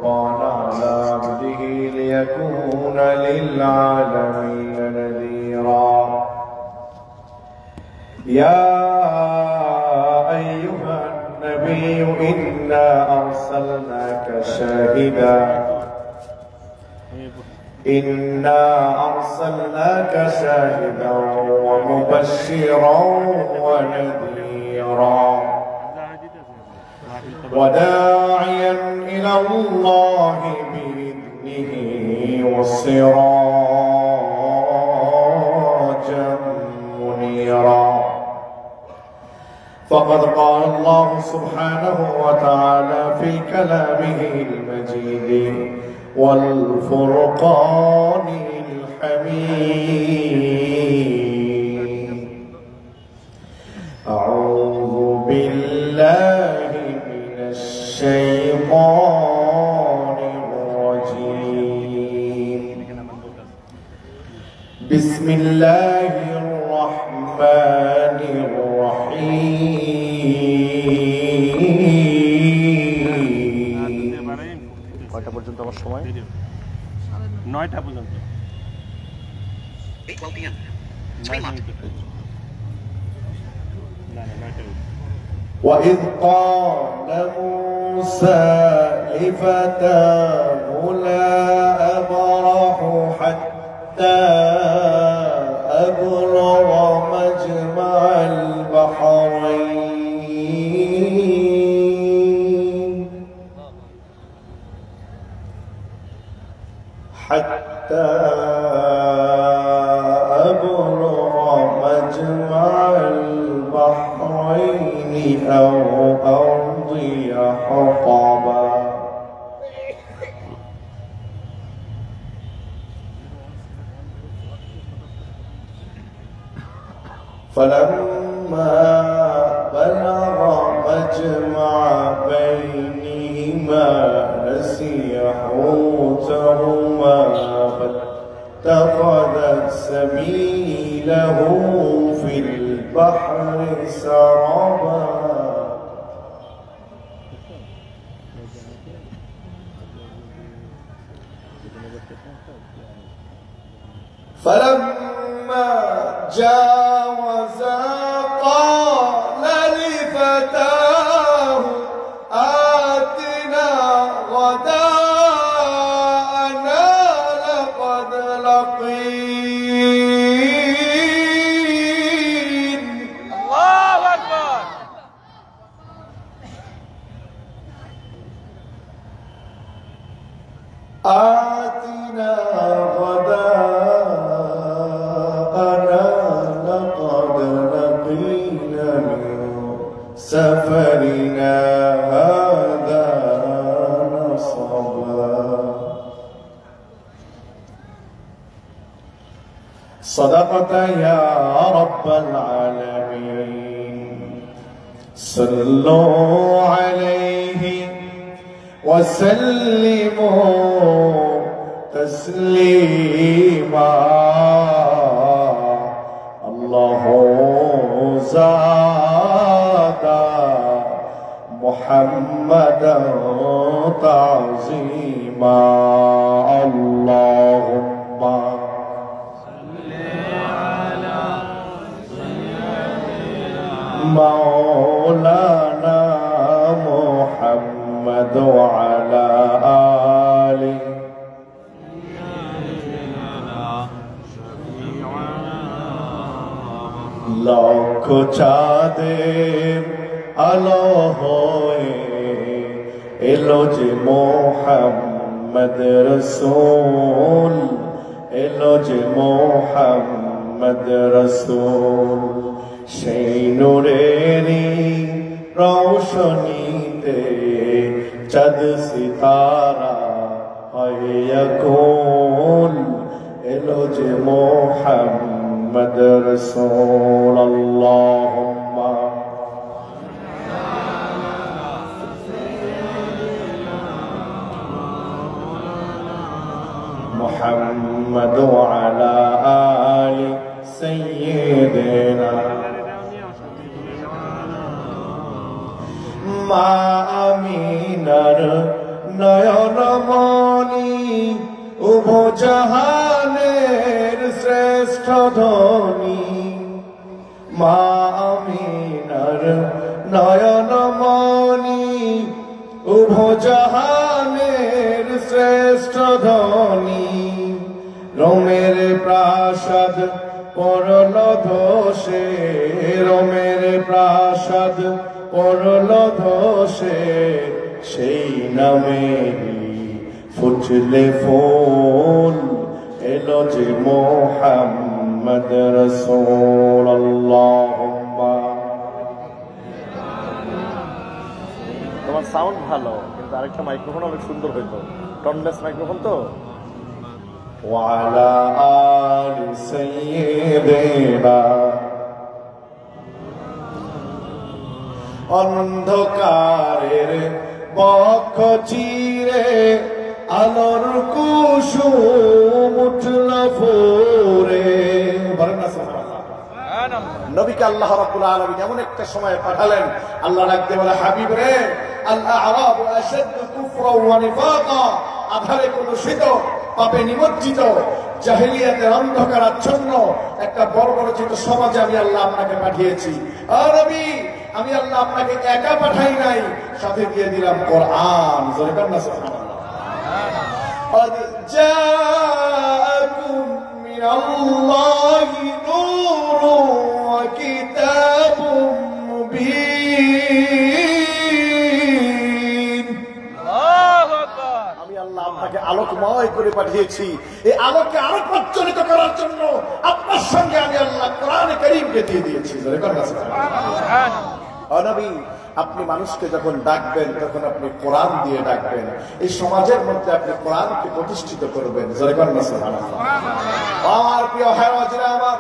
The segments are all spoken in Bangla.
قال على عبده ليكون للعالمين نذيرا. يا أيها النبي إنا أرسلناك شاهدا ومبشرا ونذيرا وداعيا إلى الله بإذنه وسراجا منيرا. فقد قال الله سبحانه وتعالى في كلامه المجيد والفرقان الحميد: أعوذ بالله من الشيطان الرجيم. بسم الله الرحمن الرحيم. কয়টা পর্যন্ত আমার সময়? 9টা পর্যন্ত। 8:12 p.m. وإذ قال موسى لفتاه لا أبرح حتى أبلغ مجمع البحرين حتى أبلغ مجمع البحرين أو أمضي حقبا. فلما بلغ مجمع بينهما نسي حوتهما فاتخذ سبيله في البحر سربا. فلما جاوزا قال لفتاه آتنا غداءنا لقد لقين. الله أكبر. آتنا غداءنا لقد لقينا من سفرنا هذا نصبا. صدقت يا رب العالمين. صلوا عليه وسلموا تسليما. الله زاد محمدا تعظيما. اللهم صل على مولانا محمد وعلى آله লাখ চাঁদের আলো হয়ে এলো যে মোহাম্মদ রসূল, এলো যে মোহাম্মদ রসূল। সেই নূরেরই রৌশনীতে চাঁদ সিতারা হয়ে কুল, এলো যে মোহাম্মদ রসূল। আল্লাহুম্মা মুহাম্মদ ওয়া আলা আলি সাইয়্যিদিনা। মা আমিনার নয়নমণি উভজাহানের শ্রেষ্ঠ ধ্বনি মা আমিনার নয়নমণি উভজাহানের শ্রেষ্ঠ ধ্বনি রোমের প্রাসাদ পড়ল ধসে রোমের প্রাসাদ পড়ল ধসে সেই নামেরই ফুটলে ফুল এলো যে মুহাম্মদ রাসূলুল্লাহ। তোমার সাউন্ড ভালো, কিন্তু আরেকটা মাইক্রোফোন অনেক সুন্দর হইতো, টনলেস মাইক্রোফোন তো। وعلى آل سيدنا অন্ধকারের বক্ষ চিরে আলোর কুসুম উঠল ফুরে। নবীকে আল্লাহ রাব্বুল আলামিন এমন একটা সময় পাঠালেন, আল্লাহ ডাকতে বলে হাবিব রে, আল আ'রাবু আশাদ্দু কুফরান ওয়া নিফাকা, আধারে কলুষিত পাপে নিমজ্জিত জাহেলিয়াতের অন্ধকার আচ্ছন্ন একটা বর্বরচিত সমাজে আমি আল্লাহ আপনাকে পাঠিয়েছি। আর নবী, আমি আল্লাহ আপনাকে একা পাঠাই নাই, সাথে দিয়ে দিলাম কোরআন। জোরে বলেন না সুবহানাল্লাহ। قد جاءكم من الله نور وكتاب مبين। আমি আল্লাহ আপনাকে আলোকময় করে পাঠিয়েছি, এই আলোকে আরো প্রজ্বলিত করার জন্য আপনার সঙ্গে আমি আল্লাহ কোরআন কারীমকে দিয়ে দিয়েছি। জোরে বলেন না সুবহানাল্লাহ। নবী, আপনি মানুষকে যখন ডাকবেন তখন আপনি কোরআন দিয়ে ডাকবেন, এই সমাজের মধ্যে আপনি কোরআনকে প্রতিষ্ঠিত করবেন। জোরে বলেন না সুবহানাল্লাহ। আমার প্রিয় হাওয়াজিরা, আমার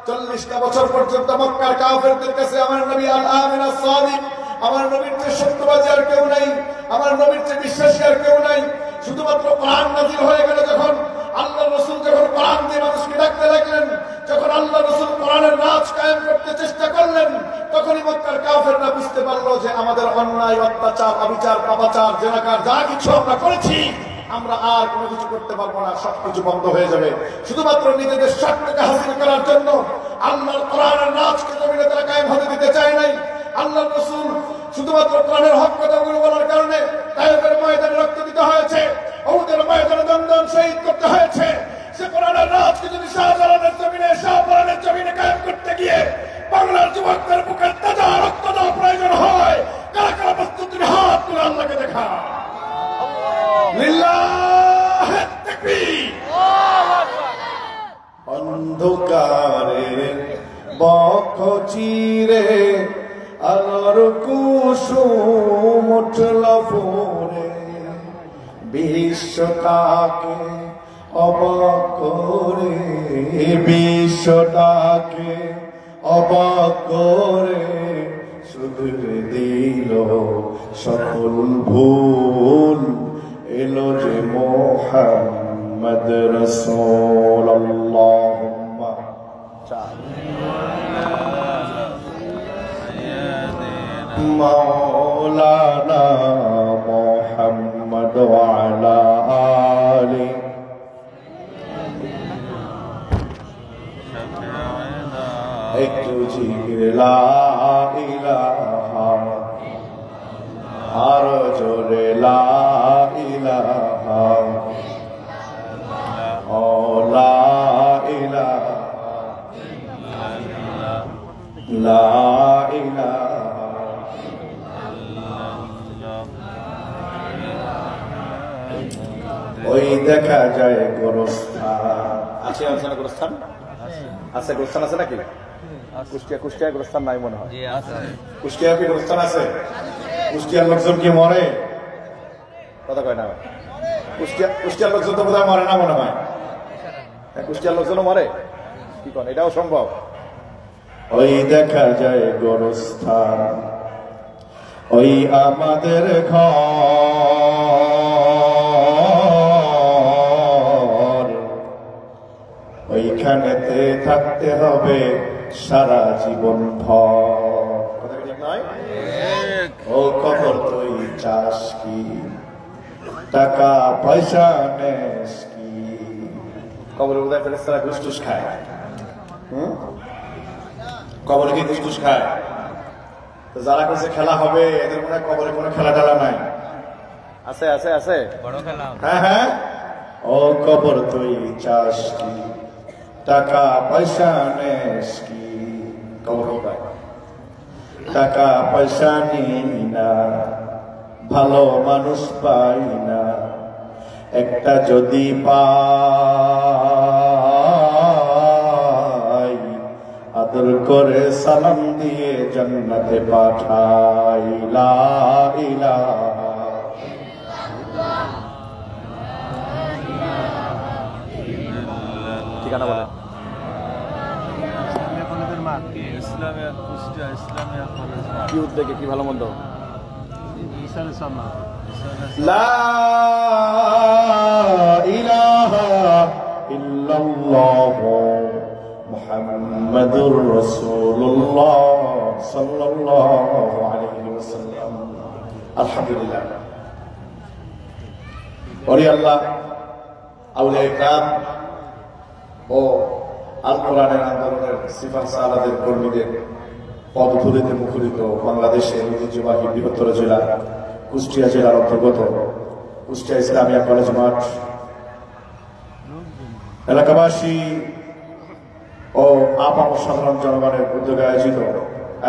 40টা বছর পর্যন্ত মক্কার কাফেরদের কাছে আমার নবী আল আমিন আস-সাদিক, আমার নবীর চেয়ে সত্যবাদী আর কেউ নাই, আমার নবীর চেয়ে বিশ্বাসী আর কেউ নাই। শুধুমাত্র কোরআন নাযিল হয়ে গেল যখন, আল্লাহ রাসূল যখন কোরআন দিয়ে মানুষকে ডাকতে লাগলেন, যখন আল্লাহ রাসূল কোরআনের রাজ কায়েম করতে চেষ্টা করলেন, তখনই মক্কার কাফেররা বুঝতে পারলো যে আমাদের অন্যায়, অত্যাচার, অবিচার, পাপাচার, জেনাকার যা কিছু আমরা করেছি, আমরা আর কোনো কিছু করতে পারবো না, সবকিছু বন্ধ হয়ে যাবে। শুধুমাত্র নিজেদের স্বার্থকে হাসিল করার জন্য আল্লাহর কোরআনের রাজকে জমিনে তারা কায়েম হতে দিতে চায় নাই। আল্লাহ রাসূল শুধুমাত্র কোরআনের হক কথাগুলো বলার কারণে তায়েফের ময়দানে রক্ত দিতে হয়েছে, উহুদের ময়দানে দন্দন শহীদ করতে হয়েছে। সে কোরআনের রাজকে যদি শাহজালালের জমিনে, শাহজালালের জমিনে কায়েম করতে গিয়ে বাংলার যুবকদের বুকের তাজা রক্ত দেওয়া প্রয়োজন হয়, কারা কারা প্রস্তুত, তুমি হাত তুলে আল্লাহকে দেখা। লিল্লাহি তাকবীর। অন্ধকারের বক্ষ চিরে আলোর কুসুম উঠল ফুরে, বিশ্বটাকে অবাক করে, বিশ্বটাকে অবাক করে শুধরে দিল সকল ভুল, এলো যে মুহাম্মদ রাসূলুল্লাহ। মাওলানা মুহাম্মদ ওয়া আলা আলি একটু জিকির লা ইলাহা, আরো জোরে লা ইলাহা, ও লা ইলাহা, লা ইলাহা। ওই দেখা যায় গোরস্থান আছে, আছে না গোরস্থান? আছে, গোরস্থান আছে নাকি? কুষ্টিয়া গোরস্থান নাই মনে হয়। কুষ্টিয়া কি গোরস্থান আছে? কুষ্টিয়ার লোকজন কি মরে? কথা কয় না। কুষ্টিয়ার লোকজন তো বোধহয় মরে না মনে হয়। কুষ্টিয়ার লোকজনও মরে, কি কন? এটাও সম্ভব। ওই দেখা যায় গোরস্থান, ওই আমাদের ঘর, ওইখানেতে থাকতে হবে সারা জীবন ভর। কথা ঠিক নয়? ও কবর তুই চাস কি, টাকা পয়সা নেস কি। কবরের বোধহয় ফেরেশতারা ঘুষ খায়। কবরে কি ঘুষ খায়? তো যারা কাছে খেলা হবে এদের মনে হয় কবরে কোনো খেলা টেলা নাই। আছে আছে আছে বড় খেলা। হ্যাঁ হ্যাঁ, ও কবর তুই চাস কি, টাকা পয়সা নেস কি। কবর কি পায়? টাকা পয়সা নিই না, ভালো মানুষ পাই না, একটা যদি পাই আদর করে সালাম দিয়ে জান্নাতে পাঠাই। লা ইলাহা ঠিকানা বলেন। ইসলামিয়া কুষ্টিয়া ইসলামিয়া কলেজ মাঠ। কি উদ্যোগে, কি ভালো মন্দ? ঈশার সামনে। লা ইলাহা ইল্লাল্লাহ মুহাম্মাদুর রাসূলুল্লাহ সাল্লাল্লাহু আলাইহি ওয়াসাল্লাম। আলহামদুলিল্লাহ। ওরে আল্লাহ, আউলিয়া ইকরাম ও আল কোরআনের আন্দোলনের সিফাত সালাদের কর্মীদের পদধূলিতে মুখরিত বাংলাদেশের ঐতিহ্যবাহী বৃহত্তর জেলা কুষ্টিয়া জেলার অন্তর্গত কুষ্টিয়া ইসলামিয়া কলেজ মাঠ এলাকাবাসী ও আপাম সাধারণ জনগণের উদ্যোগে আয়োজিত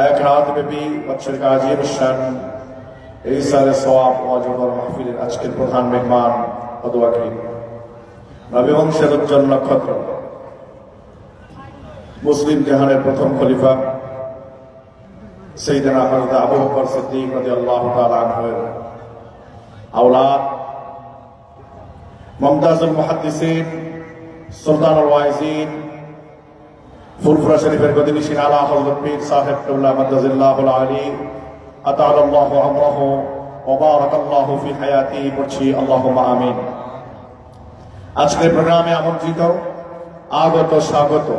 এক রাতব্যাপী বাৎসরিক কাজী অনুষ্ঠান ইসারে সওয়াব ও আজমর মাহফিলের আজকের প্রধান মেহমান অদওয়াকি নবী বংশের উজ্জ্বল নক্ষত্র মুসলিম জাহানের প্রথম খলিফা সাইয়েদনা হযরত আবু বকর সিদ্দিক রাদিয়াল্লাহু তাআলা আনহুর আওলাদ মুমতাজুল মুহাদ্দিসিন সুলতানুল ওয়াইজিন ফুলফুরা শরীফের গদিনিশিন আলা হযরত পীর সাহেব কিবলা মাদাজিল্লাহুল আলী আতাআল্লাহু আমরাহু ওয়া বারাকাল্লাহু ফি হায়াতিহি পড়ছি আল্লাহুম্মা আমিন। আজকের প্রোগ্রামে আমন্ত্রিত আগত স্বাগত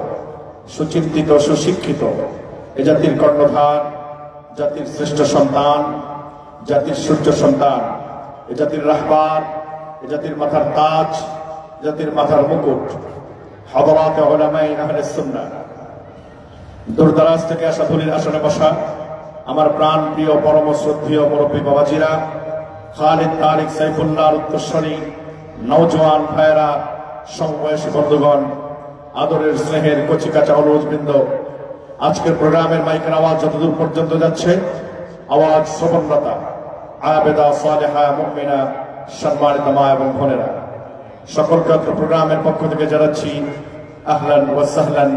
সুচিন্তিত সুশিক্ষিত এ জাতির কর্ণধার, জাতির শ্রেষ্ঠ সন্তান, জাতির সূর্য সন্তান, এ জাতির রাহবার, এ জাতির মাথার তাজ, জাতির মাথার মুকুট, হযরতে উলামায়ে আহলে সুন্নাহ, দূরদরাজ থেকে আসা ধুলির আসনে বসা আমার প্রাণ প্রিয় পরম শ্রদ্ধেয় মুরব্বী বাবাজিরা, খালিদ তারিক সাইফুল্লাহর উত্তরসূরি নওজোয়ান ভাইয়েরা, সমবয়সী বন্ধুগণ, আদরের স্নেহের কচিকাঁচা অনুজবৃন্দ, আজকের প্রোগ্রামের মাইকের আওয়াজ যতদূর পর্যন্ত যাচ্ছে, আওয়াজ শ্রবণরতা আবেদা সালেহা মুমিনা সম্মানিত মা এবং বোনেরা, সকলকে প্রোগ্রামের পক্ষ থেকে জানাচ্ছি আহলান ওয়া সাহলান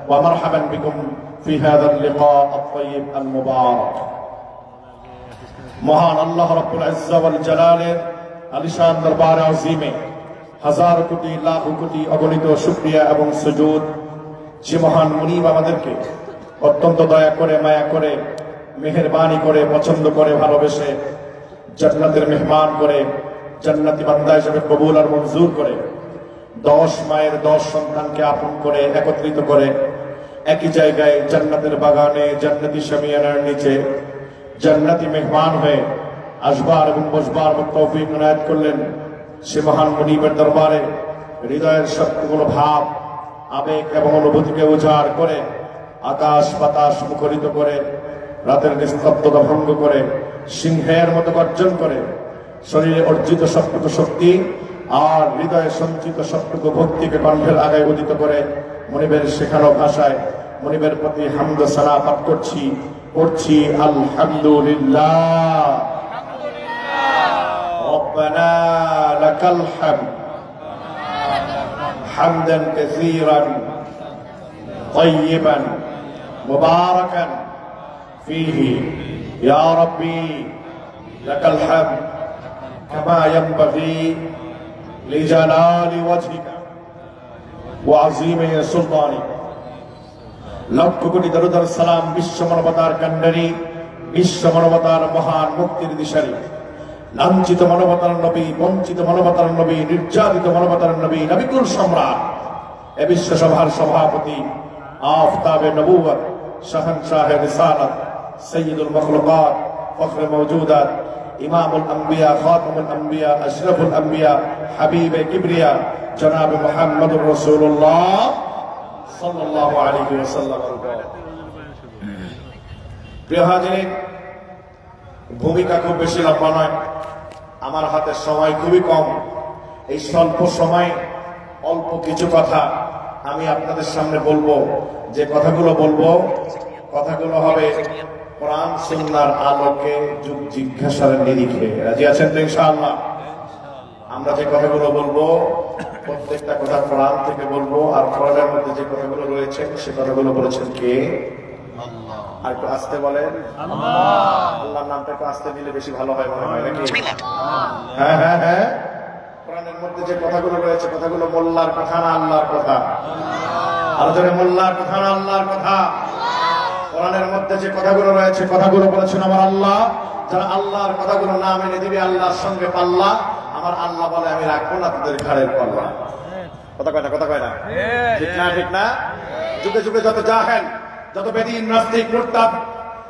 ওয়া মারহাবান বিকুম ফি হাযাল লিকা আত-তাইয়িব আল-মুবারাক। মহান আল্লাহ রাব্বুল ইজ্জা ওয়াল জালালের আলিশান দরবারে আযীমে হাজার কোটি লাখ কোটি অগণিত শুকরিয়া এবং সুজুদ, যে মহান মুনিব আমাদেরকে অত্যন্ত দয়া করে, মায়া করে, মেহেরবানি করে, পছন্দ করে, ভালোবেসে জান্নাতের মেহমান করে, জান্নাতি বান্দা হিসেবে কবুল আর মঞ্জুর করে 10 মায়ের 10 সন্তানকে আপন করে একত্রিত করে একই জায়গায় জান্নাতের বাগানে জান্নাতি শামিয়ানার নিচে জান্নাতি মেহমান হয়ে আসবার এবং বসবার তৌফিক ইনায়েত করলেন। সে মহান মুনিবের দরবারে হৃদয়ের সবগুলো ভাব, আবেগ এবং অনুভূতিকে উজাড় করে আকাশ বাতাস মুখরিত করে, রাতের নিস্তব্ধতা ভঙ্গ করে, সিংহের মতো গর্জন করে, শরীরে অর্জিত সবটুকু শক্তি আর হৃদয়ে সঞ্চিত সবটুকু ভক্তিকে কণ্ঠের আগায় উদিত করে মনিবের শেখানো ভাষায় মনিবের প্রতি হামদ সানা পাঠ করছি আলহামদুলিল্লাহ। ربنا لك الحمد حمدا كثيرا طيبا مباركا فيه يا ربي لك الحمد كما ينبغي لجلال وجهك وعظيم سلطانك। লক্ষ কোটি দরুদ আর সালাম বিশ্ব মানবতার কান্ডারি, বিশ্ব মানবতার মহান মুক্তির দিশারি, লাঞ্ছিত মানবতার নবী, বঞ্চিত মানবতার নবী, নির্যাতিত মানবতার নবী, নবিকুল সম্রাট, এ বিশ্ব সভার সভাপতি, আফতাবে নবুয়ত, শাহনশাহে রিসালাত, সাইয়্যিদুল মখলুকাত, ফখরে মওজুদাত, ইমামুল আম্বিয়া, খাতামুল আম্বিয়া, আশরাফুল আম্বিয়া, হাবিবে কিবরিয়া জনাব মুহাম্মদুর রাসূলুল্লাহ সাল্লাল্লাহু আলাইহি ওয়াসাল্লাম। প্রিয় হাজিরিন, ভূমিকা খুব বেশি লম্বা নয়, আমার হাতে সময় খুবই কম। এই স্বল্প সময় অল্প কিছু কথা আমি আপনাদের সামনে বলবো। যে কথাগুলো বলবো, কথাগুলো হবে কোরআন সুন্নাহর আলোকে, যুগ জিজ্ঞাসার নিরিখে। রাজি আছেন তো ইনশাআল্লাহ? আমরা যে কথাগুলো বলবো প্রত্যেকটা কথা কোরআন থেকে বলবো, আর কোরআনের মধ্যে যে কথাগুলো রয়েছে সে কথাগুলো বলেছেন কে? আর একটু আসতে বলেন। আল্লাহর নামটা একটু আসতে দিলে বেশি ভালো হয় মনে হয় নাকি? হ্যাঁ হ্যাঁ হ্যাঁ। কোরআনের মধ্যে যে কথাগুলো রয়েছে কথাগুলো মোল্লার কথা না আল্লাহর কথা? আরো জোরে, মোল্লার কথা না আল্লাহর কথা? কোরআনের মধ্যে যে কথাগুলো রয়েছে কথাগুলো বলেছেন আমার আল্লাহ। যারা আল্লাহর কথাগুলো না মেনে দিবে আল্লাহর সঙ্গে পাল্লা, আমার আল্লাহ বলে আমি রাখবো না তাদের ঘাড়ের পাল্লা। কথা কয় না? কথা কয় না? ঠিক না? ঠিক না? যুগে যুগে যত জাহেল, যত বেদীন, নাস্তিক, মুরতাদ,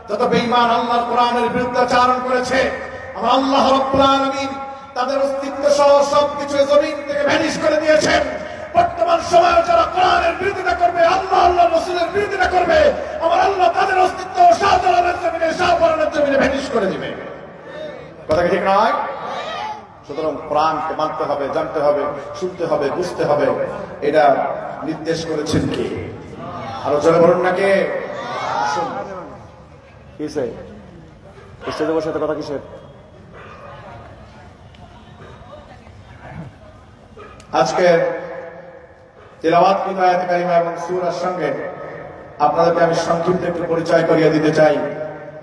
যত বেঈমান আল্লাহর কোরআনের বিরুদ্ধাচারণ করেছে, আমার আল্লাহ রাব্বুল আলামিন তাদের অস্তিত্ব সহ সবকিছু জমিন থেকে ভ্যানিশ করে দিয়েছেন। বর্তমান সময়ে যারা কোরআনের বিরোধিতা করবে, আল্লাহ আল্লাহ রাসূলের বিরোধিতা করবে, আমার আল্লাহ তাদের অস্তিত্ব শাহজালালের জমিনে, শাহপরানের জমিনে ভ্যানিশ করে দিবে। কথা কি ঠিক নয়? সুতরাং কোরআনকে মানতে হবে, জানতে হবে, শুনতে হবে, বুঝতে হবে। এটা নির্দেশ করেছেন কে? আরো জোরে বলুন না কে? কিসে স্টেজে বসে এত কথা কিসের? আজকে তিলাওয়াতকৃত আয়াতে কারিমা এবং সূরার সঙ্গে আপনাদেরকে আমি সংক্ষিপ্ত একটু পরিচয় করিয়ে দিতে চাই,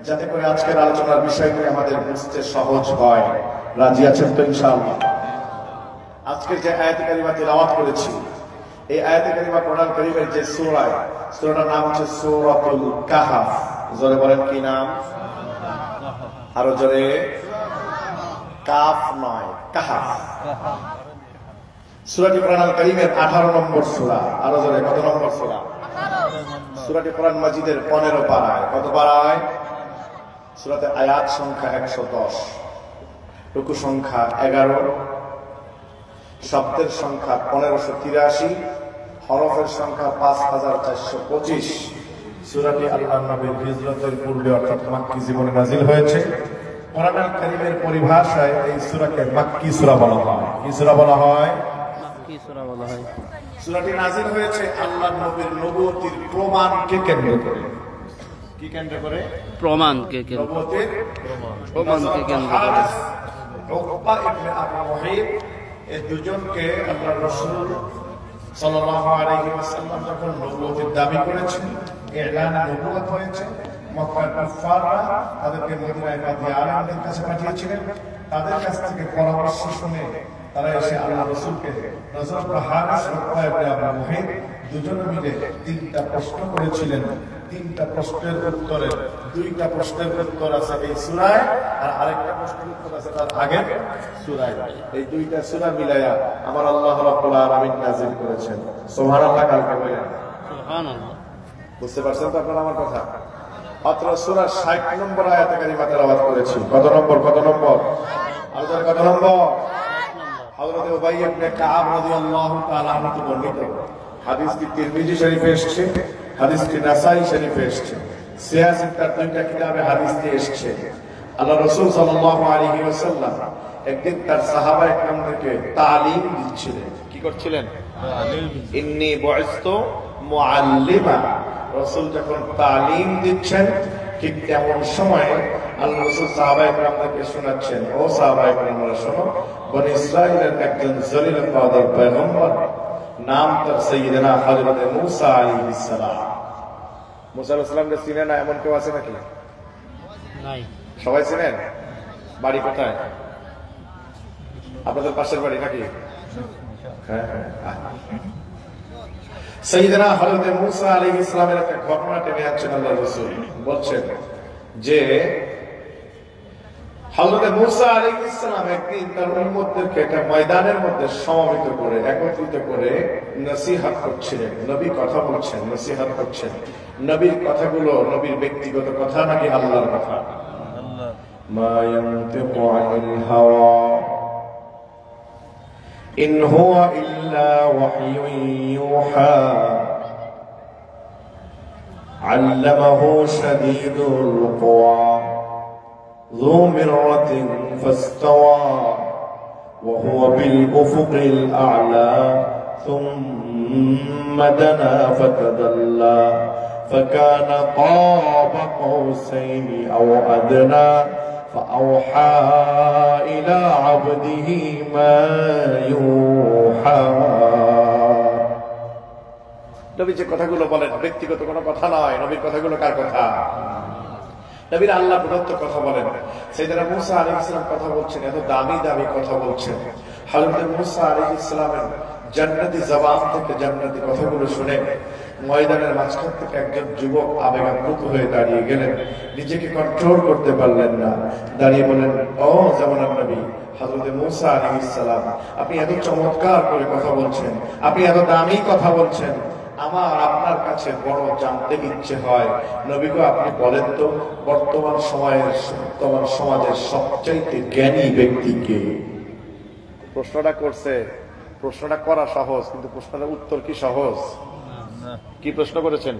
যাতে করে আজকের আলোচনার বিষয়গুলি আমাদের বুঝতে সহজ হয়। রাজি আছেন তো ইনশাআল্লাহ? আজকের যে আয়াতে কারিমা তিলাওয়াত করেছি, এই আয়াতে কারিমা কোরআন কারীমের যে সূরা, সূরাটার নাম হচ্ছে সূরাতুল কাহফ। জোরে বলেন কি নাম? আরো জোরে। কাফ নয়, কাহফ। সূরাটি কোরআন কারীমের 18 নম্বর সূরা। আরো জোরে, কত নম্বর সূরা? সূরাটি কোরআন মাজিদের 15 পারায়। কত পারায়? সূরাতে আয়াত সংখ্যা 110, রুকু সংখ্যা 11, শব্দের সংখ্যা 1583, হরফের সংখ্যা 5425। সূরাটি আল্লাহর নবীর হিজরতের পূর্বে অর্থাৎ মাক্কি জীবনে নাজিল হয়েছে। কোরআন কারীমের পরিভাষায় এই সূরাকে মাক্কি সূরা বলা হয়। কি সূরা বলা হয়? মাক্কি সূরা বলা হয়। সূরাটি নাজিল হয়েছে আল্লাহর নবীর নবুয়তির প্রমাণকে কেন্দ্র করে। কি কেন্দ্র করে? প্রমাণকে কেন্দ্র করে। নবুয়তির প্রমাণকে কেন্দ্র করে। উকবা ইবনে আবু মুহিত এই দুজনকে আল্লাহর রাসূল সাল্লাল্লাহু আলাইহি ওয়াসাল্লাম যখন নবুয়তের দাবি করেছেন, ইলান নবুয়ত হয়েছে, মক্কার কুফাররা তাদেরকে মদিনায় পাঠিয়ে আলেমদের কাছে পাঠিয়েছিলেন। তাদের কাছ থেকে পরামর্শ শুনে তারা এসে আল্লাহ রাসূলকে রাসূল হারিস উকবা ইবনে আবু মুহিত দুজনে মিলে 3টা প্রশ্ন করেছিলেন। 3টা প্রশ্নের উত্তরে 2টা প্রশ্নের উত্তর আছে এই সূরায়, আর আরেকটা প্রশ্নের উত্তর আছে তার আগের সূরায়। এই 2টা সূরা মিলায়া আমার আল্লাহ রাব্বুল আলামিন নাযিল করেছেন। সুবহানাল্লাহ। কালকে বলেন সুবহানাল্লাহ। বুঝতে পারছেন তো আপনারা আমার কথা? মাত্র সূরার 60 নম্বর আয়াতে কারিমা তেলাওয়াত করেছি। কত নম্বর? কত নম্বর? আর কত নম্বর? হযরত উবাই ইবনে কাব রাদিয়াল্লাহু তাআলা আনহু বর্ণিত হাদিসটি তিরমিজি শরীফে এসেছে, হাদিসটি নাসাই শরীফে এসেছে, সিয়াসির তার 2টা কিতাবে হাদিসটি এসেছে। আল্লাহ রাসূল সাল্লাল্লাহু আলাইহি ওয়াসাল্লাম একদিন তার সাহাবায়ে কেরামকে তালিম দিচ্ছিলেন। কি করছিলেন? ইন্নী বুইসতু মুআল্লিমা। রাসূল যখন তালিম দিচ্ছেন, ঠিক তেমন সময় আল্লাহ রাসূল সাহাবায়ে কেরামকে শোনাচ্ছেন, ও সাহাবায়ে কেরামরা শোনো, বনি ইসরাঈলের একজন জলিল কাদের পয়গম্বর, নাম তার সাইয়্যিদনা হযরত মূসা আলাইহিস সালাম। মূসা আলাইহিস সালামকে চিনেন না এমন কেউ আছে নাকি? নাই। সবাই চিনেন? বাড়ি কোথায়? আপনাদের পাশের বাড়ি নাকি? হ্যাঁ হ্যাঁ। সাইয়্যিদনা হযরত মূসা আলাইহিস সালামের একটা ঘটনা টেনে আনছেন আল্লাহর রাসূল। বলছেন যে হযরত মূসা আলাইহিস সালাম একদিন তার উম্মতদেরকে একটা ময়দানের মধ্যে সমবেত করে, একত্রিত করে নসিহত করছিলেন। নবী কথা বলছেন, নসিহত করছেন। নবীর কথাগুলো নবীর ব্যক্তিগত কথা নাকি আল্লাহর কথা? ما ينطق عن الهوى إن هو إلا وحي يوحى علمه شديد القوى ذو مرة فاستوى وهو بالأفق الأعلى ثم دنا فتدلى فكان قاب قوسين أو أدنى فأوحى إلى عبده ما يوحى নবী যে কথাগুলো বলেন ব্যক্তিগত কোনো কথা নয়, নবীর কথাগুলো কার কথা? নবীর আল্লাহ প্রদত্ত কথা বলেন। সাইয়েদনা মূসা আলাইহিস সালাম কথা বলছেন, এত দামি দামি কথা বলছেন। হযরত মূসা আলাইহিস সালামের জান্নাতি জবান থেকে জান্নাতি কথাগুলো শুনে ময়দানের মাঝখান থেকে একজন যুবক আবেগাপ্লুত হয়ে দাঁড়িয়ে গেলেন, নিজেকে কন্ট্রোল করতে পারলেন না। দাঁড়িয়ে বলেন, ও জামানার নবী হযরত মূসা আলাইহিস সালাম, আপনি এত চমৎকার করে কথা বলছেন, আপনি এত দামি কথা বলছেন, আমার আপনার কাছে বড় জানতে ইচ্ছে হয়, নবী গো আপনি বলেন তো বর্তমান সমাজের সবচাইতে জ্ঞানী ব্যক্তি কে? প্রশ্নটা করছে, প্রশ্নটা করা সহজ, কিন্তু প্রশ্নের উত্তর কি সহজ? কি প্রশ্ন করেছেন?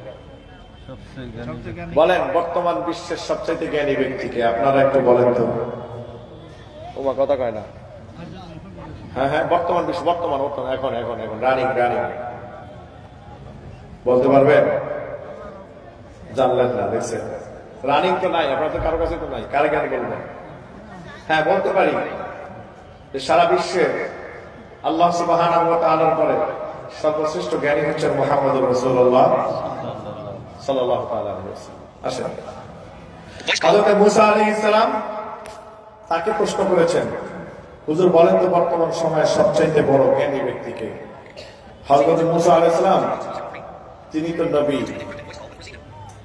বলেন বর্তমান বিশ্বের সবচাইতে জ্ঞানী ব্যক্তিকে, আপনারা একটু বলেন তো। ওমা কথা কয় না। হ্যাঁ হ্যাঁ, বর্তমান বিশ্ব, বর্তমান এখন এখন এখন রানিং বলতে পারবেন? জানলেন না, দেখছেন রানিং তো নাই, আপনার তো কারো কাছে তো নাই, কারে জ্ঞান বলবেন? হ্যাঁ বলতে পারি যে সারা বিশ্বে আল্লাহ সুবহানাহু ওয়া তাআলার পরে সর্বশ্রেষ্ঠ জ্ঞানী হচ্ছেন মুহাম্মদুর রাসূলুল্লাহ সাল্লাল্লাহু তাআলা আলাইহি ওয়াসাল্লাম। আসেন, হযরত মূসা আলাইহিস সালাম তাকে প্রশ্ন করেছেন, হুজুর বলেন তো বর্তমান সময়ের সবচাইতে বড় জ্ঞানী ব্যক্তিকে? হযরত মূসা আলাইহিস সালাম তিনি তো নবী,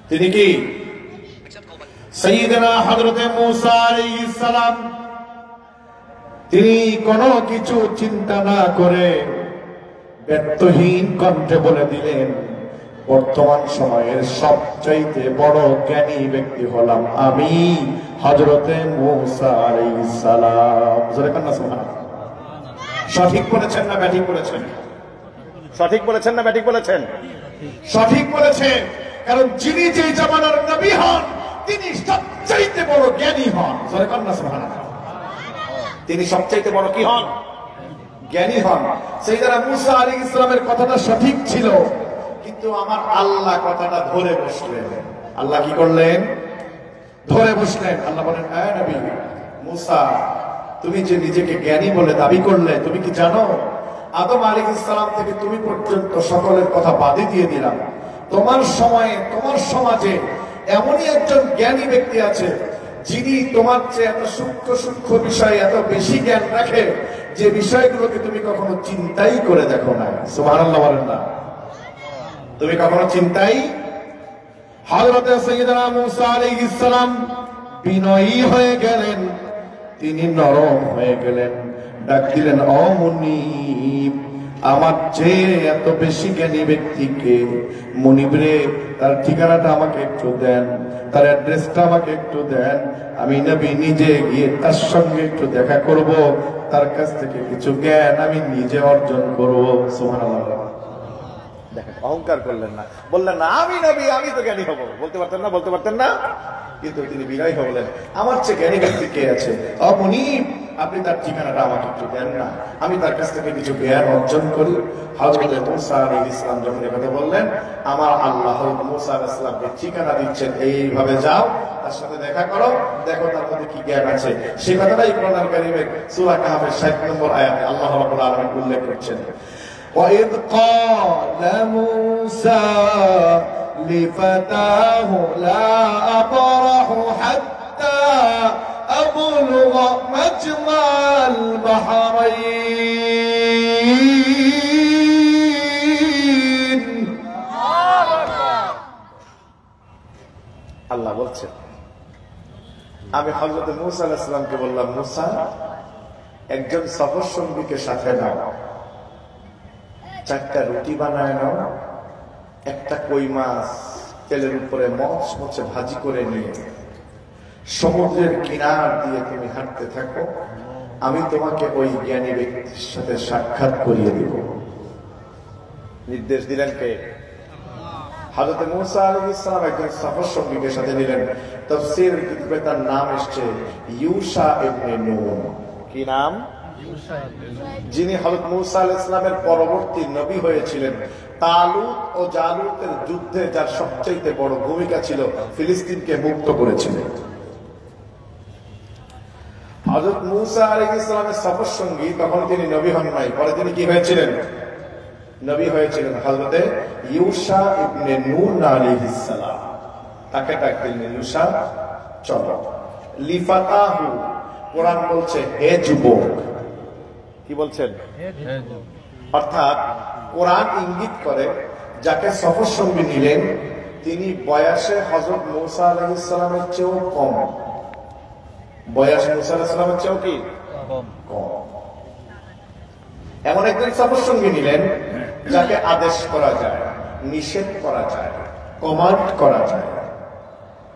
তিনি কি সাইয়েদনা হযরত মূসা আলাইহিস সালাম তিনি কোনো কিছু চিন্তা না করে ব্যর্থহীন কণ্ঠে বলে দিলেন, বর্তমান সময়ের সবচাইতে বড় জ্ঞানী ব্যক্তি হলাম আমি, হযরতে মূসা আলাইহিস সালাম। জোরে কান্না সুবহানাল্লাহ। সঠিক বলেছেন না ব্যাঠিক বলেছেন? সঠিক বলেছেন না ব্যাঠিক বলেছেন? সঠিক বলেছেন, কারণ যিনি যে জামানার নবী হন তিনি সবচাইতে বড় জ্ঞানী হন। জোরে কান্না সুবহানাল্লাহ। তিনি সবচাইতে বড় কি হন? জ্ঞানী হন। সাইয়েদনা মূসা আলাইহিস সালামের কথাটা সঠিক ছিল, কিন্তু আমার আল্লাহ কথাটা ধরে বসলেন। আল্লাহ কি করলেন? ধরে বসলেন। আল্লাহ বলেন, হ্যাঁ নবী মূসা, তুমি যে নিজেকে জ্ঞানী বলে দাবি করলে, তুমি কি জানো আদম আলাইহিস সালাম থেকে তুমি পর্যন্ত সকলের কথা বাদই দিয়ে দিলাম। তোমার সময়ে তোমার সমাজে এমনই একজন জ্ঞানী ব্যক্তি আছে যিনি তোমার চেয়ে এত সূক্ষ্ম বিষয় এত বেশি জ্ঞান রাখে, যে বিষয়গুলোকে তুমি কখনো চিন্তাই করে দেখো না। সুবহানাল্লাহ বলেন না? তুমি কখনো চিন্তাই। হযরত সাইয়েদনা মূসা আলাইহিস সালাম বিনয়ী হয়ে গেলেন, তিনি নরম হয়ে গেলেন, ডাক দিলেন, ও মুনিব, আমার চেয়ে এত বেশি জ্ঞানী ব্যক্তিকে, মুনিব রে তার ঠিকানাটা আমাকে একটু দেন, তার অ্যাড্রেসটা আমাকে একটু দেন, আমি নবী নিজে গিয়ে তার সঙ্গে একটু দেখা করব, তার কাছ থেকে কিছু জ্ঞান আমি নিজে অর্জন করব। সুবহানাল্লাহ। দেখেন, অহংকার করলেন না, বললেন না আমি নবী, আমি তো জ্ঞানী হব। বলতে পারতেন না? বলতে পারতেন না? কিন্তু তিনি বিনয়ী হলেন, আমার চেয়ে জ্ঞানী ব্যক্তি কে আছে? ও মুনিব, আপনি তার ঠিকানাটা আমাকে একটু দেন না, আমি তার কাছ থেকে কিছু জ্ঞান অর্জন করি। হযরত মূসা আলাইহিস সালাম যখন এই কথা বললেন, আমার আল্লাহ হযরত মূসা আলাইহিস সালামকে ঠিকানা দিচ্ছেন, এইভাবে যাও, তার সাথে দেখা করো, দেখো তার মধ্যে কি জ্ঞান আছে। সেই কথাটাই কোরআনুল কারীমের সূরা কাহফের 60 নম্বর আয়াতে আল্লাহ রাব্বুল আলামিন উল্লেখ করছেন, وَإِذْ قَالَ مُوسَى لِفَتَاهُ لَا أَبْرَحُ حَتَّى أَبْلُغَ مَجْمَعَ الْبَحْرَيْنِ। আল্লাহ বলছেন, আমি হযরত মূসা আলাইহিস সালামকে বললাম, মূসা একজন সফর সঙ্গীকে সাথে নাও, 4টা রুটি বানায় নাও, একটা কই মাছ তেলের উপরে মচমচে ভাজি করে নিয়ে সমুদ্রের কিনার দিয়ে তুমি হাঁটতে থাকো, আমি তোমাকে ওই জ্ঞানী ব্যক্তির সাথে সাক্ষাৎ করিয়ে দিব। নির্দেশ দিলেন কে? হযরত মূসা আলাইহিস সালাম একজন সফর সঙ্গীকে সাথে নিলেন। তাফসীরের কিতাবে তার নাম এসেছে ইউশা ইবনে নূন। কি নাম? যিনি হযরত মূসা আলাইহিস সালামের পরবর্তী নবী হয়েছিলেন। তালুত ও জালুতের যুদ্ধে যার সবচেয়ে বড় ভূমিকা ছিল, ফিলিস্তিনকে মুক্ত করেছিলেন। হযরত মূসা আলাইহিস সালামের সফর সঙ্গী, তখন তিনি নবী হন নাই, পরে তিনি কি হয়েছিলেন? নবী হয়েছিলেন। হযরতে ইউশা ইবনে নূন আলাইহিস সালাম তাকে ডাক দিলেন, ইউশা চলো। লিফাতাহু, কোরআন বলছে হে যুবক। কি বলছেন? অর্থাৎ কোরআন ইঙ্গিত করে যাকে সফর সঙ্গী নিলেন তিনি বয়সে হযরত মূসা আলাইহিস সালামের চেয়েও কম। বয়স মূসা আলাইহিস সালামের চেয়েও কি কম। এমন একজন সফর সঙ্গী নিলেন যাকে আদেশ করা যায়, নিষেধ করা যায়, কমান্ড করা যায়।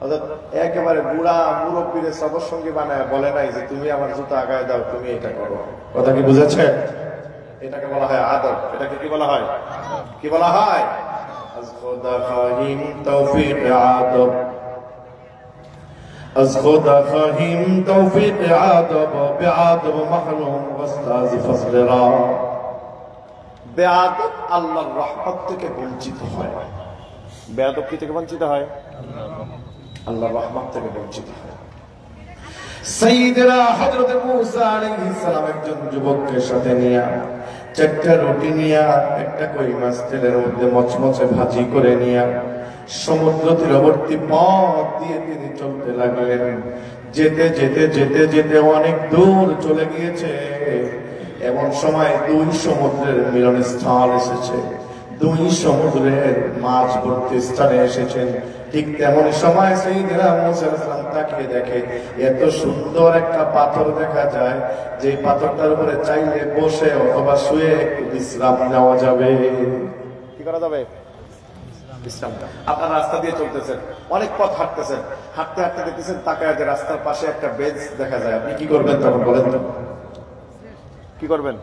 অর্থাৎ একেবারে বুড়া মুরব্বীর সফর সঙ্গী বানায় বলে নাই যে তুমি আমার জুতা আগায় দাও, তুমি এটা করো। কথা কি বুঝেছেন? এটাকে বলা হয় আদব। এটাকে কি বলা হয়? কি বলা হয়? আজ খোদা ফাহিম তৌফিক আদব, আজ খোদা ফাহিম তৌফিক আদব, বেআদব মাহরুম ওয়াস্তাজ ফজলরা। বেআদব আল্লাহর রহমত থেকে বঞ্চিত হয়। বেআদব কি থেকে বঞ্চিত হয়? আল্লাহর রহমত থেকে বঞ্চিত হয়। সাইয়েদনা হযরত মূসা আলাইহিস সালাম একজন যুবককে সাথে নিয়ে চারটা রুটি নিয়ে একটা কই মাছ তেলের মধ্যে মচমচে ভাজি করে নিয়ে সমুদ্র তীরবর্তী পথ দিয়ে তিনি চলতে লাগলেন। যেতে যেতে যেতে যেতে অনেক দূর চলে গিয়েছে। এমন সময় দুই সমুদ্রের মিলনস্থল এসেছে, দুই সমুদ্রের মাঝবর্তী স্থানে এসেছেন। ঠিক তেমন সময় সাইয়েদনা মূসা আলাইহিস সালাম তাকিয়ে দেখে এত সুন্দর একটা পাথর দেখা যায়, যে পাথরটার উপরে চাইলে বসে অথবা শুয়ে একটু বিশ্রাম নেওয়া যাবে। কি করা যাবে? বিশ্রাম। আপনার রাস্তা দিয়ে চলতেছেন, অনেক পথ হাঁটতেছেন, হাঁটতে হাঁটতে দেখতেছেন তাকায় যে রাস্তার পাশে একটা বেঞ্চ দেখা যায়। আপনি কি করবেন তখন বলেন তো? কি করবেন?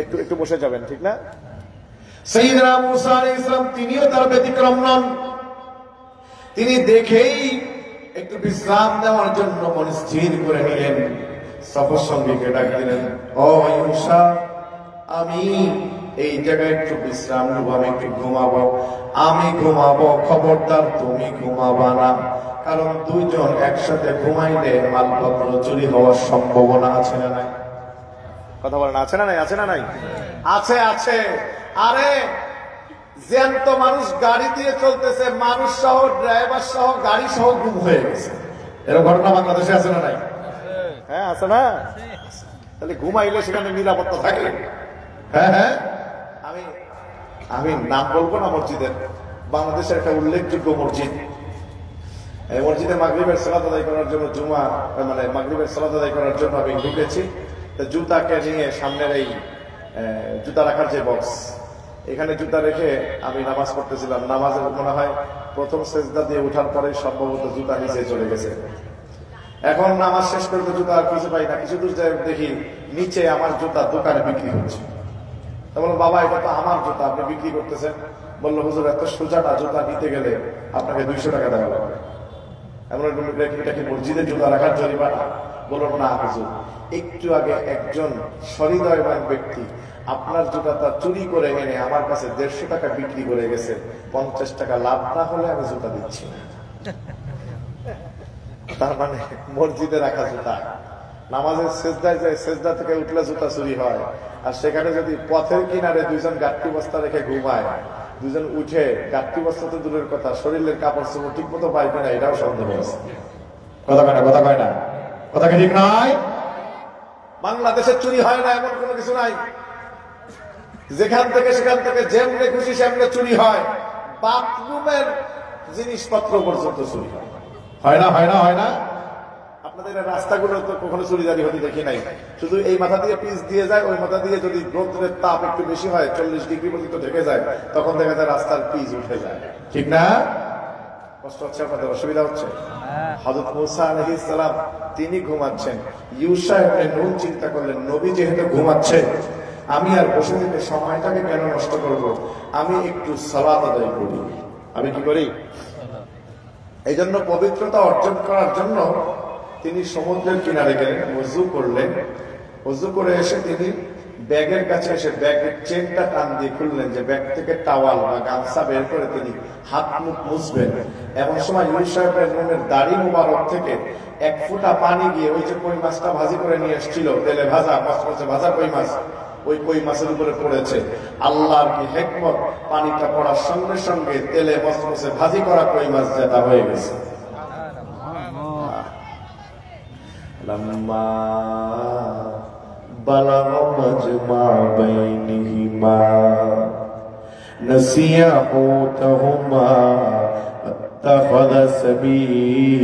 একটু একটু বসে যাবেন, ঠিক না? সাইয়েদনা মূসা আলাইহিস সালাম তিনিও তার ব্যতিক্রম নন। তিনি দেখেই একটু বিশ্রাম নেওয়ার জন্য মন স্থির করে নিলেন। সফর সঙ্গীকে ডাক দিলেন, ও ইউশা, আমি এই জায়গায় একটু বিশ্রাম নেবো, আমি একটু ঘুমাবো। আমি ঘুমাবো, খবরদার তুমি ঘুমাবা না, কারণ দুইজন একসাথে ঘুমাইলে মালপত্র চুরি হওয়ার সম্ভাবনা আছে না নাই? কথা বলেন, আছে না নাই? আছে না নাই? আছে, আছে। আরে জ্যান্ত মানুষ গাড়ি দিয়ে চলতেছে, মানুষ সহ ড্রাইভার সহ গাড়ি সহ গুম হয়ে গেছে। এরকম ঘটনা বাংলাদেশে আছে না নাই? হ্যাঁ, আছে না? তাহলে ঘুমাইলে সেখানে নিরাপত্তা থাকে। হ্যাঁ হ্যাঁ, আমি নাম বলবো না মসজিদের, বাংলাদেশের একটা উল্লেখযোগ্য মসজিদ। এই মসজিদে মাগরিবের সালাত আদায় করার জন্য মাগরিবের সালাত আদায় করার জন্য আমি ঢুকেছি। জুতাকে নিয়ে সামনের এই জুতা রাখার যে বক্স, এখানে জুতা রেখে আমি নামাজ পড়তেছিলাম। নামাজের মনে হয় প্রথম সেজদা দিয়ে উঠার পরে সম্ভবত জুতা নিচে চলে গেছে। এখন নামাজ শেষ করতে জুতা আর কিছু পাই না, কিছু দূর যায় দেখি নিচে আমার জুতা দোকানে বিক্রি হচ্ছে। তা বললাম, বাবা এটা তো আমার জুতা, আপনি বিক্রি করতেছেন? বললো, হুজুর এত সোজাটা জুতা নিতে গেলে আপনাকে 200 টাকা দেওয়া লাগবে। এমন এটা কি মসজিদের জুতা রাখার জরিমানা? বললো, না হুজুর, একটু আগে একজন সহৃদয়বান ব্যক্তি আপনার জুতাটা চুরি করে এনে আমার কাছে 150 টাকা বিক্রি করে গেছে, 50 টাকা লাভ না হলে আমি জুতা দিচ্ছি না। তার মানে মসজিদে রাখা জুতা, নামাজের সেজদায় যায়, সেজদা থেকে উঠলে জুতা চুরি হয়। আর সেখানে যদি পথের কিনারে দুইজন গাট্টি বস্তা রেখে ঘুমায়, দুজন উঠে গাট্টি বস্তা তো দূরের কথা, শরীরের কাপড় চোপড় ঠিক মতো পাইবে না, এটাও সন্দেহ আছে। কথা কয় না? কথা কয় না? কথা কি ঠিক নয়? বাংলাদেশে চুরি হয় না এমন কোনো কিছু নাই। যেখান থেকে সেখান থেকে যেমনে খুশি সেমনে চুরি হয়। বাথরুমের জিনিসপত্র পর্যন্ত চুরি হয়। হয় না? হয় না? হয় না? আপনাদের রাস্তাগুলো তো কখনো চুরিদারি হতে দেখি নাই। শুধু এই মাথা দিয়ে পিচ দিয়ে যায়, ওই মাথা দিয়ে যদি রোদ্রের তাপ একটু বেশি হয়, 40 ডিগ্রি পর্যন্ত ঢেকে যায়, তখন দেখা যায় রাস্তার পিচ উঠে যায়, ঠিক না? কষ্ট হচ্ছে, আপনাদের অসুবিধা হচ্ছে? হযরত মূসা আলাইহিস সালাম তিনি ঘুমাচ্ছেন, ইউসা ইবনে নুন চিন্তা করলেন নবী যেহেতু ঘুমাচ্ছে আমি আর বসে থেকে সময়টাকে কেন নষ্ট করব, আমি একটু সালাত আদায় করি। আমি কি করি? এই জন্য পবিত্রতা অর্জন করার জন্য তিনি সমুদ্রের কিনারে গেলেন, ওযু করলেন। ওযু করে এসে তিনি ব্যাগের কাছে এসে ব্যাগের চেনটা টান দিয়ে খুললেন, যে ব্যাগ থেকে টাওয়াল বা গামছা বের করে তিনি হাত মুখ মুছবেন। এমন সময় ইউসা ইবনে নুনের দাড়ি মুবারক থেকে এক ফোঁটা পানি গিয়ে ওই যে কই মাছটা ভাজি করে নিয়ে এসেছিল, তেলে ভাজা মচমচে ভাজা কই মাছ, ওই কই মাছের উপরে পড়েছে। আল্লাহর কি হিকমত, পানিটা পড়ার সঙ্গে সঙ্গে তেলে মচমচে ভাজি করা কই মাছ যেটা হয়ে গেছে। লাম্মা বালাগা মাজমা বাইনিহিমা নাসিয়া হুতাহুমা আত্তাখাযা সাবিল।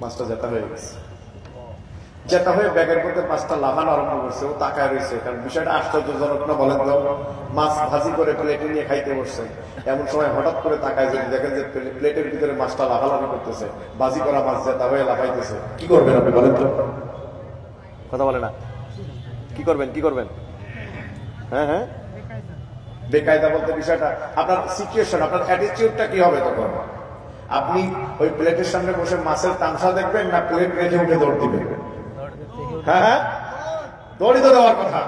মাছটা যেটা হয়ে গেছে, যেটা হয়ে ব্যাগের মধ্যে মাছটা লাফানো আরম্ভ করছে। ও তাকায় রয়েছে, কারণ বিষয়টা আশ্চর্যজনক না বলেন তো? মাছ ভাজি করে প্লেটে নিয়ে খাইতে বসছে, এমন সময় হঠাৎ করে তাকায় যদি দেখেন যে প্লেটের ভিতরে মাছটা লাফালাফি করতেছে, ভাজি করা মাছ যেটা হয়ে লাফাইতেছে, কি করবেন আপনি বলেন তো? কথা বলে না, কি করবেন? কি করবেন? হ্যাঁ হ্যাঁ, বেকায়দা বলতে বিষয়টা আপনার সিচুয়েশন, আপনার অ্যাটিটিউডটা কি হবে তখন? আপনি ওই প্লেটের সামনে বসে মাছের তামসা দেখবেন, না প্লেট রেখে উঠে দৌড় দিবেন? হ্যাঁ হ্যাঁ, দৌড়ি তো দেওয়ার কথা।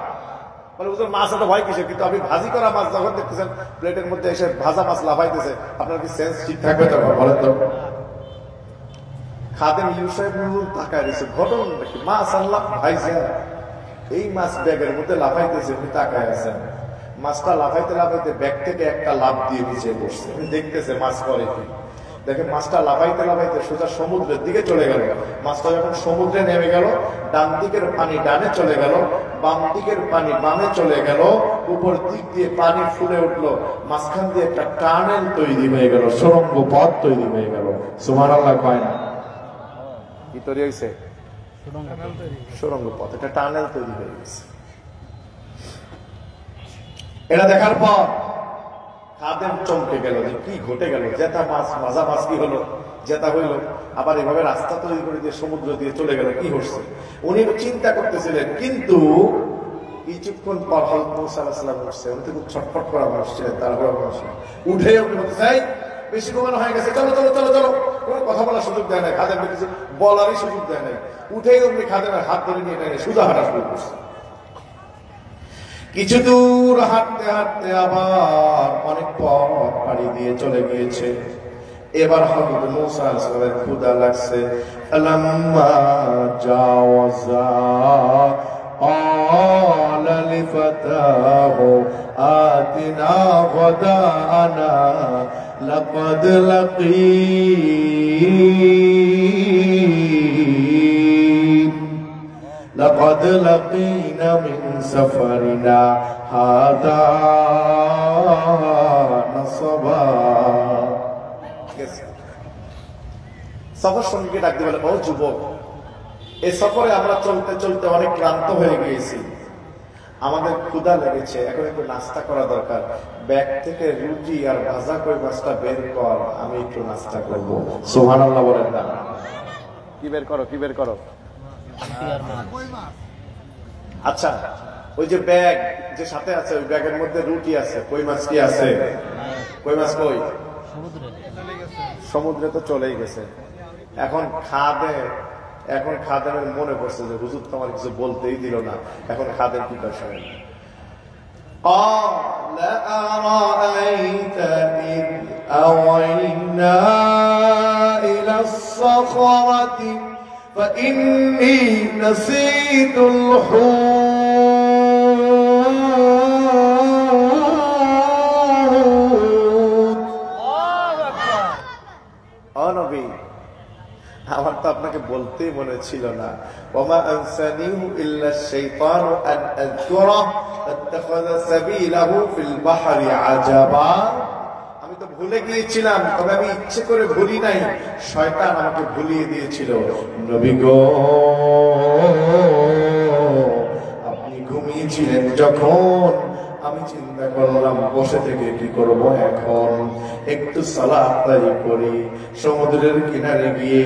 মাছ এত ভয় কিসে? কিন্তু আপনি ভাজি করা মাছ যখন দেখতেছেন প্লেটের মধ্যে এসে ভাজা মাছ লাফাইতেছে, আপনার কি সেন্স ঠিক থাকবে তখন বলেন তো? খাদেম ইউসা ইবনে নুন তাকায় রয়েছে, ঘটনাটা কি? মাছ আল্লাহ ভাইজা এই মাছ ব্যাগের মধ্যে লাফাইতেছে, উনি তাকায় আছেন। মাছটা লাফাইতে লাফাইতে ব্যাগ থেকে একটা লাফ দিয়ে নিচে বসছে, উনি দেখতেছে মাছ করে কি। দেখেন মাছটা লাফাইতে লাফাইতে সোজা সমুদ্রের দিকে চলে গেল। মাছটা যখন সমুদ্রে নেমে গেল, ডান দিকের পানি ডানে চলে গেল, বাম দিকের পানি বামে চলে গেল, উপর দিক দিয়ে পানি ফুলে উঠলো, মাঝখান দিয়ে একটা টানেল তৈরি হয়ে গেল, সুড়ঙ্গ পথ তৈরি হয়ে গেল। সুবহানাল্লাহ কয় না? কি তৈরি হয়েছে? সুড়ঙ্গ পথ, একটা টানেল তৈরি হয়ে গেছে। এটা দেখার পর খাদেম চমকে গেল যে কি ঘটে গেল, জেতা মাছ ভাজা মাছ কি হলো, জেতা হইলো, আবার এভাবে রাস্তা তৈরি করে দিয়ে সমুদ্র দিয়ে চলে গেল, কি হচ্ছে? উনি চিন্তা করতেছিলেন, কিন্তু কিছুক্ষণ পর হযরত মূসা আলাইহিস সালাম উঠছে। উনি তো খুব ছটফট করা মানুষ ছিলেন, তারপরে উঠে উনি বলতে চাই বেশি ঘুমানো হয়ে গেছে, চলো চলো চলো চলো। কোনো কথা বলার সুযোগ দেয় নাই, খাদেমকে কিছু বলারই সুযোগ দেয় নাই। উঠেই উনি খাদেমের হাত ধরে নিয়ে টেনে সোজা হাঁটা শুরু করছে। কিছু দূর হাঁটতে হাঁটতে আবার অনেক পথ পাড়ি দিয়ে চলে গিয়েছে। এবার হযরত মূসা আলাইহিস সালামের ক্ষুধা লাগছে। ফালাম্মা জাওয়াজা ক্বালা লিফাতাহু আতিনা গাদানা লাকাদ لقد لقينا من سفرنا هذا نصبا। সফর সঙ্গীকে ডাক দিয়ে বলে, ও যুবক, এই সফরে আমরা চলতে চলতে অনেক ক্লান্ত হয়ে গিয়েছি, আমাদের ক্ষুধা লেগেছে, এখন একটু নাস্তা করা দরকার। ব্যাগ থেকে রুটি আর ভাজা কই মাছটা বের কর, আমি একটু নাস্তা করবো। সুবহানাল্লাহ বলেন না? কি বের করো, কি বের করো? আচ্ছা, ওই যে ব্যাগ যে সাথে আছে, ওই ব্যাগের মধ্যে রুটি আছে, কই মাছ কি আছে? কই মাছ কই? সমুদ্রে তো চলেই গেছে। এখন খাদেমের মনে পড়ছে যে হুজুর তো আমার কিছু বলতেই দিল না। এখন খাদেম কি করে শোনেন? قال أرأيت إذ أوينا إلى الصخرة فإني نسيت الحوت। নবী, আমার তো আপনাকে বলতেই মনে ছিল না। ওমা আনসানিহু ইল্লা শাইতানু আন আযকুরা ফাত্তাখাযা সাবিলাহু ফিল বাহরি আজাবা। আমি তো ভুলে গিয়েছিলাম, তবে আমি ইচ্ছে করে ভুলি নাই, শয়তান আমাকে ভুলিয়ে দিয়েছিল। নবী গো, আপনি ঘুমিয়েছিলেন যখন, আমি চিন্তা করলাম বসে থেকে কি করব, এখন একটু সালাত করি। সমুদ্রের কিনারে গিয়ে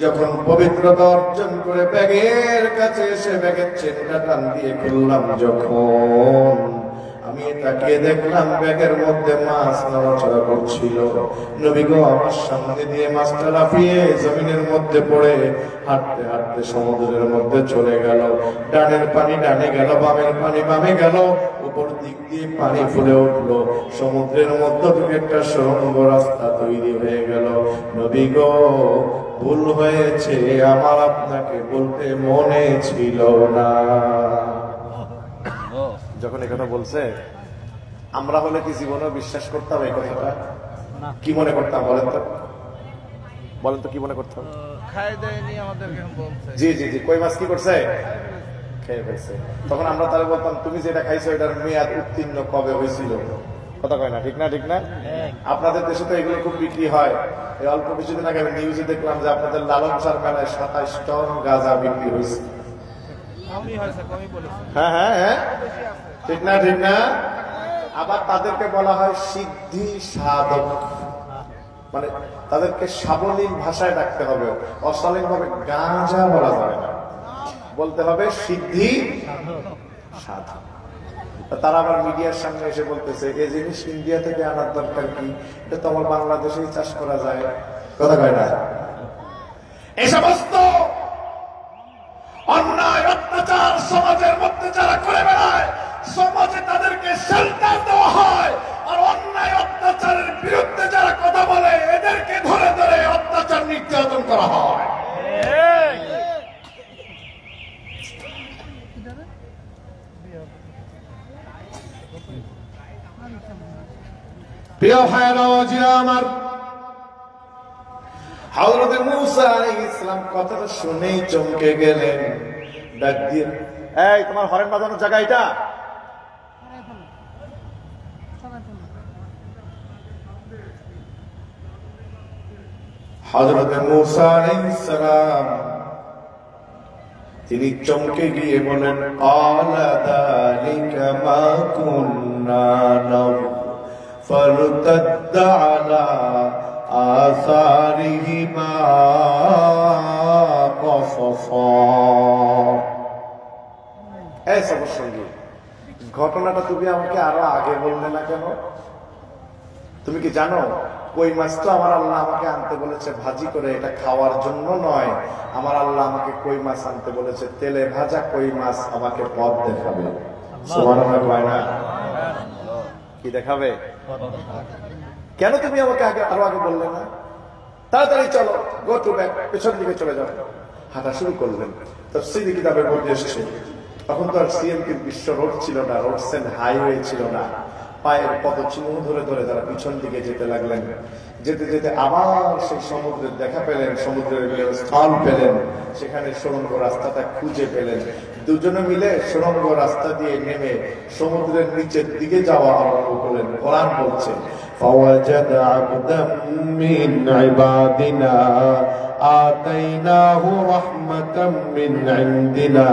যখন পবিত্রতা অর্জন করে ব্যাগের কাছে এসে ব্যাগের চেনটা টান দিয়ে খুললাম, যখন আমি তাকিয়ে দেখলাম ব্যাগের মধ্যে মাছ নড়াচড়া করছিল। নবী গো, আমার সামনে দিয়ে মাছটা লাফিয়ে জমিনের মধ্যে পড়ে হাঁটতে হাঁটতে সমুদ্রের মধ্যে চলে গেল। ডানের পানি ডানে গেল, বামের পানি বামে গেল, উপর দিক দিয়ে পানি ফুলে উঠলো। সমুদ্রের মধ্যে থেকে একটা সুড়ঙ্গ রাস্তা তৈরি হয়ে গেল। নবী গো, ভুল হয়েছে, আমার আপনাকে বলতে মনে ছিল না। যখন এই কথা বলছে, আমরা হলে কি জীবনে বিশ্বাস করতাম এই কথাটা? কি মনে করতাম বলেন তো? বলেন তো কি মনে করতাম? খাই দেয়নি আমাদেরকে বলছে। জি জি জি, কই মাছ কি করছে? খেয়ে ফেলছে। তখন আমরা তাহলে বলতাম, তুমি যেটা খাইছো এটার মেয়াদ উত্তীর্ণ কবে হয়েছিল? কথা কয় না, ঠিক না? ঠিক না? আপনাদের দেশে তো এগুলো খুব বিক্রি হয়। এই অল্প কিছুদিন আগে আমি নিউজে দেখলাম যে আপনাদের লালন সার মেলায় 27 টন গাঁজা বিক্রি হয়েছে। হ্যাঁ হ্যাঁ হ্যাঁ, ঠিক না? ঠিক না? আবার তাদেরকে বলা হয় সিদ্ধি সাধক, মানে তাদেরকে সাবলীল ভাষায় ডাকতে হবে, অশালীন ভাবে গাঁজা বলা যাবে না, বলতে হবে সিদ্ধি সাধক। তারা আবার মিডিয়ার সামনে এসে বলতেছে, এই জিনিস ইন্ডিয়া থেকে আনার দরকার কি, এটা তো আমার বাংলাদেশেই চাষ করা যায়। কথা কয় না? এই সমস্ত অন্যায় অত্যাচার সমাজের মধ্যে যারা করে বেড়ায়, সমাজে তাদেরকে শেল্টার দেওয়া হয়, আর অন্যায় অত্যাচারের বিরুদ্ধে যারা কথা বলে এদেরকে ধরে ধরে অত্যাচার নির্যাতন করা হয়। প্রিয় ভাইয়েরা ও জিরা আমার, হযরত মূসা আলাইহিস সালাম কথাটা শুনেই চমকে গেলেন। ডাক দিয়ে, এই তোমার হরেন বাজানোর জায়গা এটা? হযরত মূসা আলাইহিস সালাম তিনি চমকে গিয়ে বলেন, ক্বালা যালিকা মা কুন্না নাব ফারতাদ্দা আলা আসারিহিমা কসসা। এই সবার সঙ্গে ঘটনাটা তুমি আমাকে আরো আগে বললে না কেন? তুমি কি জানো, কই মাছ তো আমার আল্লাহ আমাকে আনতে বলেছে ভাজি করে, এটা খাওয়ার জন্য নয়। আমার আল্লাহ আমাকে কই মাছ আনতে বলেছে, তেলে ভাজা কই মাছ আমাকে পথ দেখাবে। সুবহানাল্লাহ কয় না? কি দেখাবে? কেন তুমি আমাকে আরো আগে বললে না? তাড়াতাড়ি চলো, গো টু ব্যাক, পেছন দিকে চলে যাও। হাঁটা শুরু করলেন। তাফসীর কিতাবের মধ্যে এসেছে, তখন তো আর সিএমপির বিশ্ব রোড ছিল না, রোডসেন হাইওয়ে ছিল না। পায়ের পদচিহ্ন ধরে ধরে তারা পিছন দিকে যেতে লাগলেন। যেতে যেতে আবার সেই সমুদ্রের দেখা পেলেন, সমুদ্রের স্থল পেলেন, সেখানে সুড়ঙ্গ রাস্তাটা খুঁজে পেলেন। দুজনে মিলে সুড়ঙ্গ রাস্তা দিয়ে নেমে সমুদ্রের নিচের দিকে যাওয়া আরম্ভ করলেন। কোরআন বলছে, فوجد عبدا من عبادنا آتيناه رحمة من عندنا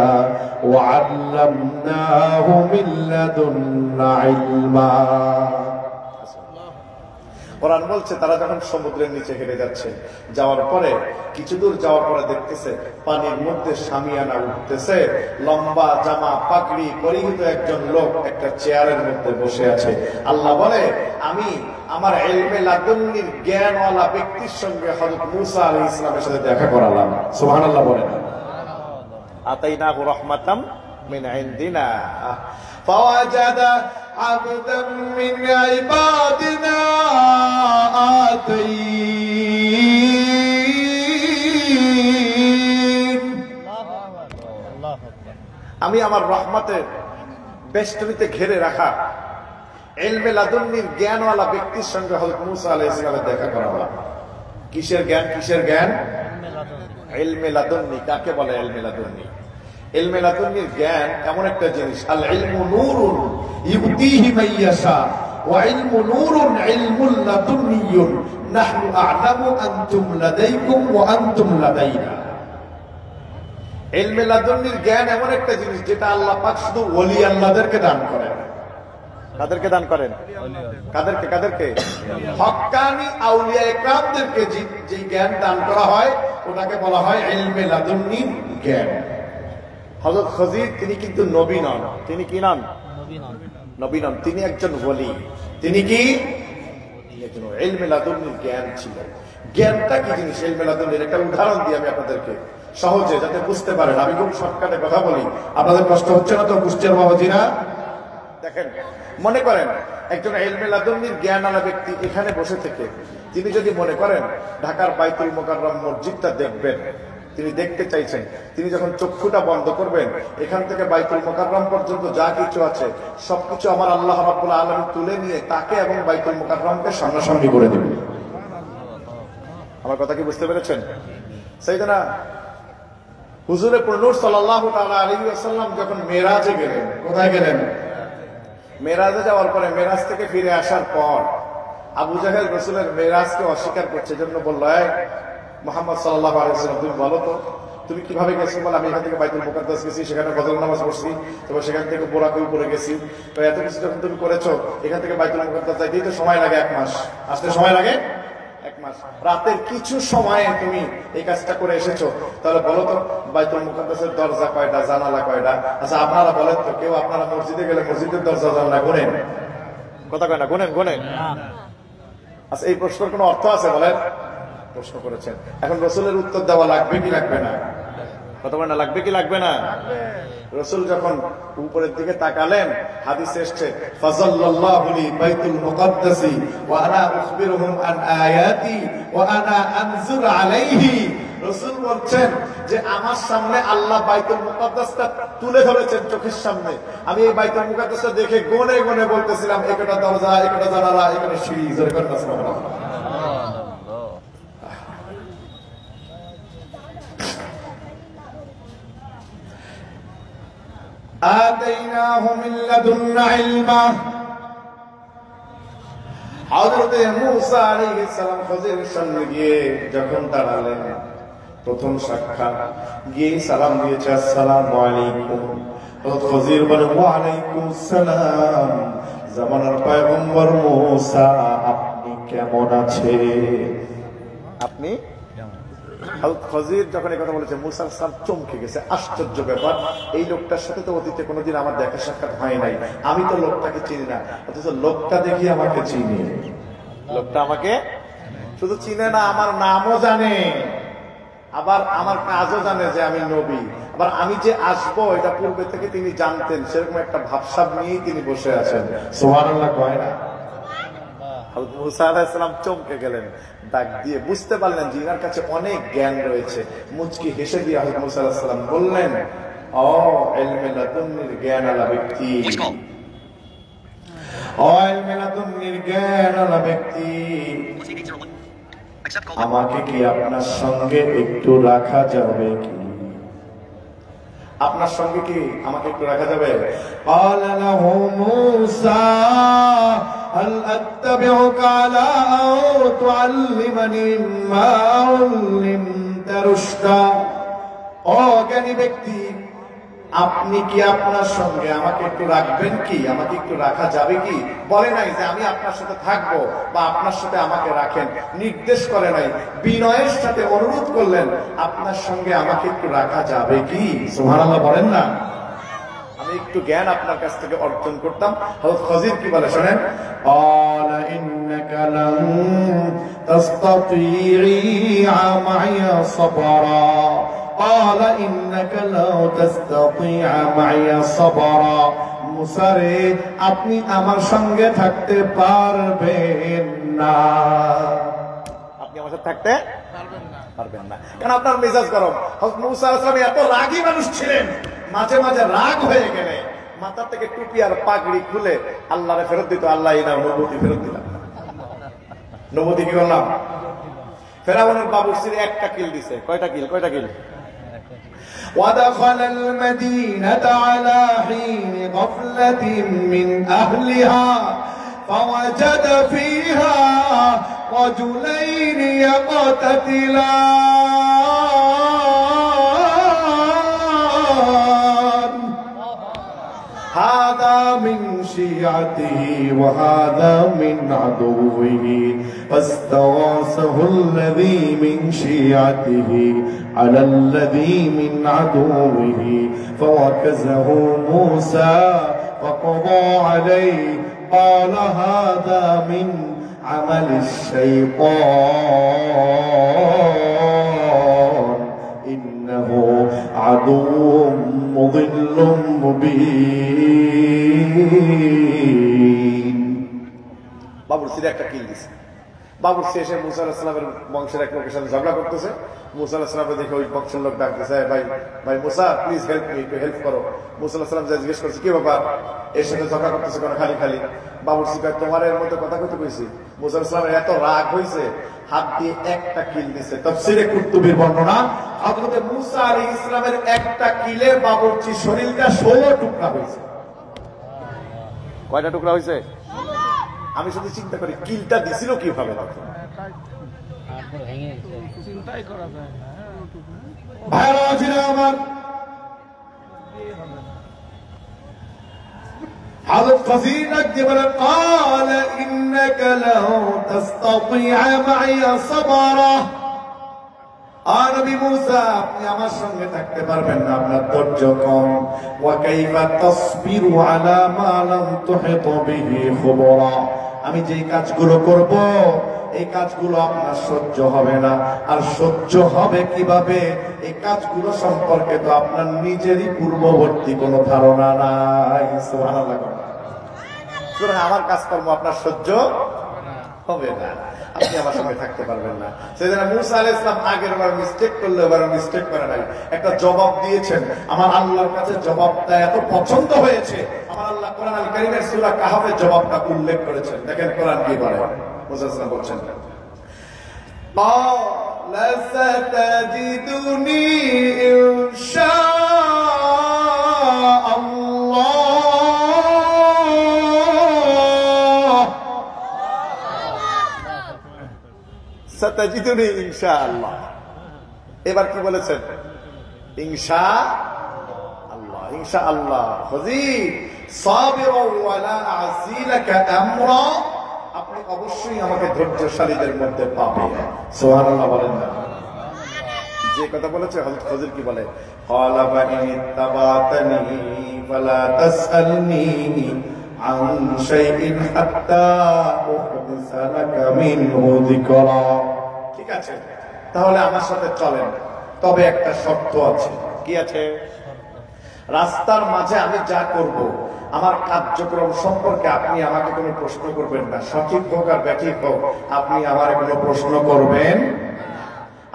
وعلمناه من لدنا علما। কোরআন বলছে তারা যখন সমুদ্রের নিচে হেঁটে যাচ্ছে, যাওয়ার পরে কিছু দূর যাওয়ার পরে দেখতেছে পানির মধ্যে শামিয়ানা উঠতেছে, লম্বা জামা পাগড়ি পরিহিত একজন লোক একটা চেয়ারের মধ্যে বসে আছে। আল্লাহ বলে, আমি আমার ইলমে লাদুন্নির জ্ঞানওয়ালা ব্যক্তির সঙ্গে হযরত মূসা আলাইহিস সালামের সাথে দেখা করালাম। সুবহানাল্লাহ বলেন। আতাইনাহু রাহমাতাম মিন ইনদিনা فوجد عبدا من عبادنا আমি আমার রহমতের বেষ্টনীতে ঘিরে রাখা ইলমে লাদুন্নির জ্ঞানওয়ালা ব্যক্তির সঙ্গে হযরত মূসা আলাইহিস সালামের দেখা করালাম। কিসের জ্ঞান? কিসের জ্ঞান? ইলমে লাদুন্নি। কাকে বলে ইলমে লাদুন্নি? ইলমে লাদুন্নির জ্ঞান এমন একটা জিনিস, আল ইলমু নূরুন ইউতিহি মান ইয়াশা ওয়া ইলমু নূরুন ইলমুল লাদুন্নিয়ুন নাহনু আ'লামু আনতুম লাদাইকুম ওয়া আনতুম লাদাইনা। ইলমে লাদুন্নির জ্ঞান এমন একটা জিনিস যেটা আল্লাহ পাক শুধু ওলি আল্লাহদেরকে দান করেন। কাদেরকে দান করেন? কাদেরকে কাদেরকে? হক্কানি আউলিয়া ইকরামদেরকে যে জ্ঞান দান করা হয় ওটাকে বলা হয় ইলমে লাদুন্নি জ্ঞান। হযরত খজির তিনি কিন্তু নবী নন। তিনি কি নন? নবী নন, তিনি একজন ওলি। তিনি কি? একজন ইলমে লাদুন্নির জ্ঞান ছিল। জ্ঞানটা কি জিনিস? ইলমে লাদুন্নির একটা উদাহরণ দিই আমি আপনাদেরকে সহজে, যাতে বুঝতে পারেন। আমি খুব শর্টকাটে কথা বলি, আপনাদের কষ্ট হচ্ছে না তো? কুষ্টিয়ার বাবাজিরা দেখেন, মনে করেন একজন ইলমে লাদুন্নির জ্ঞানওয়ালা ব্যক্তি এখানে বসে থেকে তিনি যদি মনে করেন ঢাকার বাইতুল মুকাররম মসজিদটা দেখবেন, তিনি দেখতে চাইছেন, তিনি যখন চক্ষুটা বন্ধ করবেন এখান থেকে বাইতুল মুকাররম পর্যন্ত যা কিছু আছে সবকিছু আমার আল্লাহ রাব্বুল আলামিন তুলে নিয়ে তাকে এবং বাইতুল মুকাররমকে সামনাসামনি করে দেবেন। আমার কথা কি বুঝতে পেরেছেন? সাইয়েদনা হুজুরে নূর সাল্লাল্লাহু তাআলা আলাইহি ওয়াসাল্লাম যখন মেরাজে গেলেন, কোথায় গেলেন? মেরাজে যাওয়ার পরে, মেরাজ থেকে ফিরে আসার পর আবু জাহেল রাসূলের মেরাজকে অস্বীকার করছে, জন্য বলল, এই মুহাম্মদ সাল্লাল্লাহু আলাইহি ওয়াসাল্লাম তুমি বলো তো তুমি কিভাবে গেছো? বলে আমি এখান থেকে বাইতুল মুকাদ্দাস গেছি, সেখানে ফজর নামাজ পড়ছি, তারপর সেখান থেকে বোরাকে উপরে গেছি। তো এত কিছু যখন তুমি করেছো, এখান থেকে বাইতুল মুকাদ্দাস যাইতেই তো সময় লাগে 1 মাস, আসতে সময় লাগে 1 মাস। রাতের কিছু সময়ে তুমি এই কাজটা করে এসেছো, তাহলে বলো তো বাইতুল মুকাদ্দাসের দরজা কয়টা, জানালা কয়টা? আচ্ছা আপনারা বলেন তো, কেউ আপনারা মসজিদে গেলে মসজিদের দরজা জানালা গোনেন? কথা কয় না, গোনেন? গোনেন? আচ্ছা এই প্রশ্নের কোনো অর্থ আছে বলেন? প্রশ্ন করেছেন, এখন রাসূলের উত্তর দেওয়া লাগবে কি লাগবে না? কথা বলেন না, লাগবে কি লাগবে না? রাসূল যখন উপরের দিকে তাকালেন, হাদিসে এসেছে, ফাযাল্লাল্লাহু লি বাইতুল মুকাদ্দাসি ওয়া আনা উখবিরুহুম আন আয়াতি ওয়া আনা আনজুর আলাইহি। রাসূল বলছেন যে আমার সামনে আল্লাহ বাইতুল মুকাদ্দাসটা তুলে ধরেছেন চোখের সামনে, আমি এই বাইতুল মুকাদ্দাসটা দেখে গনে গনে বলতেছিলাম, একটা দরজা, একটা জানালা, একটা সিঁড়ি। জোরে করে সুবহানাল্লাহ। آتيناه من لدنا علما। হযরত মূসা আলাইহিস সালাম খজিরের সামনে গিয়ে যখন দাঁড়ালেন, প্রথম সাক্ষাৎ, গিয়ে সালাম দিয়েছে, আসসালামু আলাইকুম। হযরত খজির বলে, ওয়া আলাইকুম সালাম, জামানার পয়গম্বর মূসা আপনি কেমন আছেন? আপনি? খজির যখন এই কথা বলেছে, মূসা আলাইহিস সালাম চমকে গেছে, আশ্চর্য ব্যাপার, এই লোকটার সাথে তো অতীতে কোনোদিন আমার দেখা সাক্ষাৎ হয় নাই, আমি তো লোকটাকে চিনি না, অথচ লোকটা দেখি আমাকে চিনি। লোকটা আমাকে শুধু চিনে না, আমার নামও জানে, আবার আমার কাজও জানে যে আমি নবী, আবার আমি যে আসবো এটা পূর্বে থেকে তিনি জানতেন, সেরকম একটা ভাবসাব নিয়েই তিনি বসে আছেন। সুবহানাল্লাহ কয় না? মূসা আলাইহিস সালাম চমকে গেলেন, ডাক দিয়ে বুঝতে পারলেন যে ইনার কাছে অনেক জ্ঞান রয়েছে। মুচকি হেসে দিয়ে হযরত মূসা আলাইহিস সালাম বললেন, ও ইলমে লাদুন্নির জ্ঞানওয়ালা ব্যক্তি, ও ইলমে লাদুন্নির জ্ঞানওয়ালা ব্যক্তি, আমাকে কি আপনার সঙ্গে একটু রাখা যাবে কি? আপনার সঙ্গে কি আমাকে একটু রাখা যাবে? ক্বালা লাহু মূসা হাল আত্তাবিউকা আলা আন তুআল্লিমানি মা উল্লিমতা রুশদা। ও জ্ঞানী ব্যক্তি, আপনি কি আপনার সঙ্গে আমাকে একটু রাখবেন কি? আমাকে একটু রাখা যাবে কি? বলে নাই যে আমি আপনার সাথে থাকবো বা আপনার সাথে আমাকে রাখেন, নির্দেশ করে নাই, বিনয়ের সাথে অনুরোধ করলেন, আপনার সঙ্গে আমাকে একটু রাখা যাবে কি? সুবহানাল্লাহ বলেন না? আমি একটু জ্ঞান আপনার কাছ থেকে অর্জন করতাম। হযরত খজির কি বলে শোনেন, ক্বালা ইন্নাকা লান তাসতাতি'a মা'ইয়া সাবরা, ক্বালা ইন্নাকা লা তাসতাতি'a মা'ইয়া সাবরা। মূসা রে, আপনি আমার সঙ্গে থাকতে পারবেন না। আপনি আমার সাথে থাকতে পারবেন না, কারণ আপনার মেজাজ গরম। হযরত মূসা আলাইহিস সালাম এত রাগী মানুষ ছিলেন, মাঝে মাঝে রাগ হয়ে গেলে মাথা থেকে টুপি আর পাগড়ি খুলে আল্লাহরে ফেরত দিত, আল্লাহ এই নাও নবুতি ফেরত দিলাম। নবুতি কি করলাম? ফেরাউনের বাবুর্চির একটা কিল দিছে। কয়টা কিল? কয়টা কিল? ودخل المدينة على حين غفلة من أهلها فوجد فيها رجلين يقتتلان هذا من شيعته وهذا من عدوه فاستغاثه الذي من شيعته على الذي من عدوه فوكزه موسى فقضى عليه قال هذا من عمل الشيطان إنه عدو مضل مبين বাবুরসির একটা কিল দিছে। বাবুরসি এসে মুসা আলাইহিস সালামের বংশের এক লোকের সাথে ঝগড়া করতেছে। মুসা আলাইহিস সালাম দেখে ওই বংশের লোক ডাকতেছে, ভাই ভাই মুসা প্লিজ হেল্প মি, একটু হেল্প করো। মুসা আলাইহিস সালাম জিজ্ঞেস করছে কি ব্যাপার, এর সাথে ঝগড়া করতেছে কেন খালি খালি? বাবুরসি কয় তোমার এর মধ্যে কথা কইতে কইছি। মুসা আলাইহিস সালামের এত রাগ হইছে হাত দিয়ে একটা কিল দিছে। তাফসীরে কুরতুবীর বর্ণনা, হযরত মুসা আলাইহিস সালামের একটা কিলে বাবুরচির শরীরটা 16 টুকরা হইছে। কয়টা টুকরা হইছে? আমি শুধু চিন্তা করি কিলটা দিছিল কিভাবে তখন। চিন্তাই করা যায় না। ভাইরা ছিল আমার, حضرت خزين أكبر قال إنك له تستطيع معي صبرا নবী মুসা আপনি আমার সঙ্গে থাকতে পারবেন না, আপনার ধৈর্য কম। ওয়া কাইফা তাসবিরু আলা মা লাম তুহিত বিহি খুবরা, আমি যেই কাজগুলো করব এই কাজগুলো আপনার সহ্য হবে না। আর সহ্য হবে কিভাবে? এই কাজগুলো সম্পর্কে তো আপনার নিজেরই পূর্ববর্তী কোনো ধারণা নাই। সুবহানাল্লাহ। সুতরাং আমার কাজকর্ম আপনার সহ্য হবে না, আপনি আমার সঙ্গে থাকতে পারবেন না। সেজন্য মুসা আলাইহিস সালাম আগের বার মিস্টেক করলে এবার মিস্টেক করে নাই, একটা জবাব দিয়েছেন। আমার আল্লাহর কাছে জবাবটা এত পছন্দ হয়েছে, আমার আল্লাহ কোরআন আল কারীমের সূরা কাহফের জবাবটা উল্লেখ করেছেন। দেখেন কোরআন কি বলে। মুসা আলাইহিস সালাম বলছেন قال ستجدني إن شاء الله ستجدني إن شاء الله। এবার কি বলেছেন? ইনশাআল্লাহ। ইনশাআল্লাহ হুজুর সাবিরা ওয়ালা আসিলাকা আমরা, আপনি অবশ্যই আমাকে ধৈর্যশালীদের মধ্যে পাবেন। সুবহানাল্লাহ বলেন না। যে কথা বলেছে হযরত হুজুর কি বলে? ক্বালা বানি তাবাতানি ফালা তাসআলনি আন শাইইন হাত্তা উহদিসা লাকা মিনহু যিকরা। ঠিক আছে, তাহলে আমার সাথে চলেন, তবে একটা শর্ত আছে। কি আছে? রাস্তার মাঝে আমি যা করব আমার কার্যক্রম সম্পর্কে আপনি আমাকে কোনো প্রশ্ন করবেন না, সঠিক হোক আর ব্যাঠিক হোক আপনি আমার কোনো প্রশ্ন করবেন।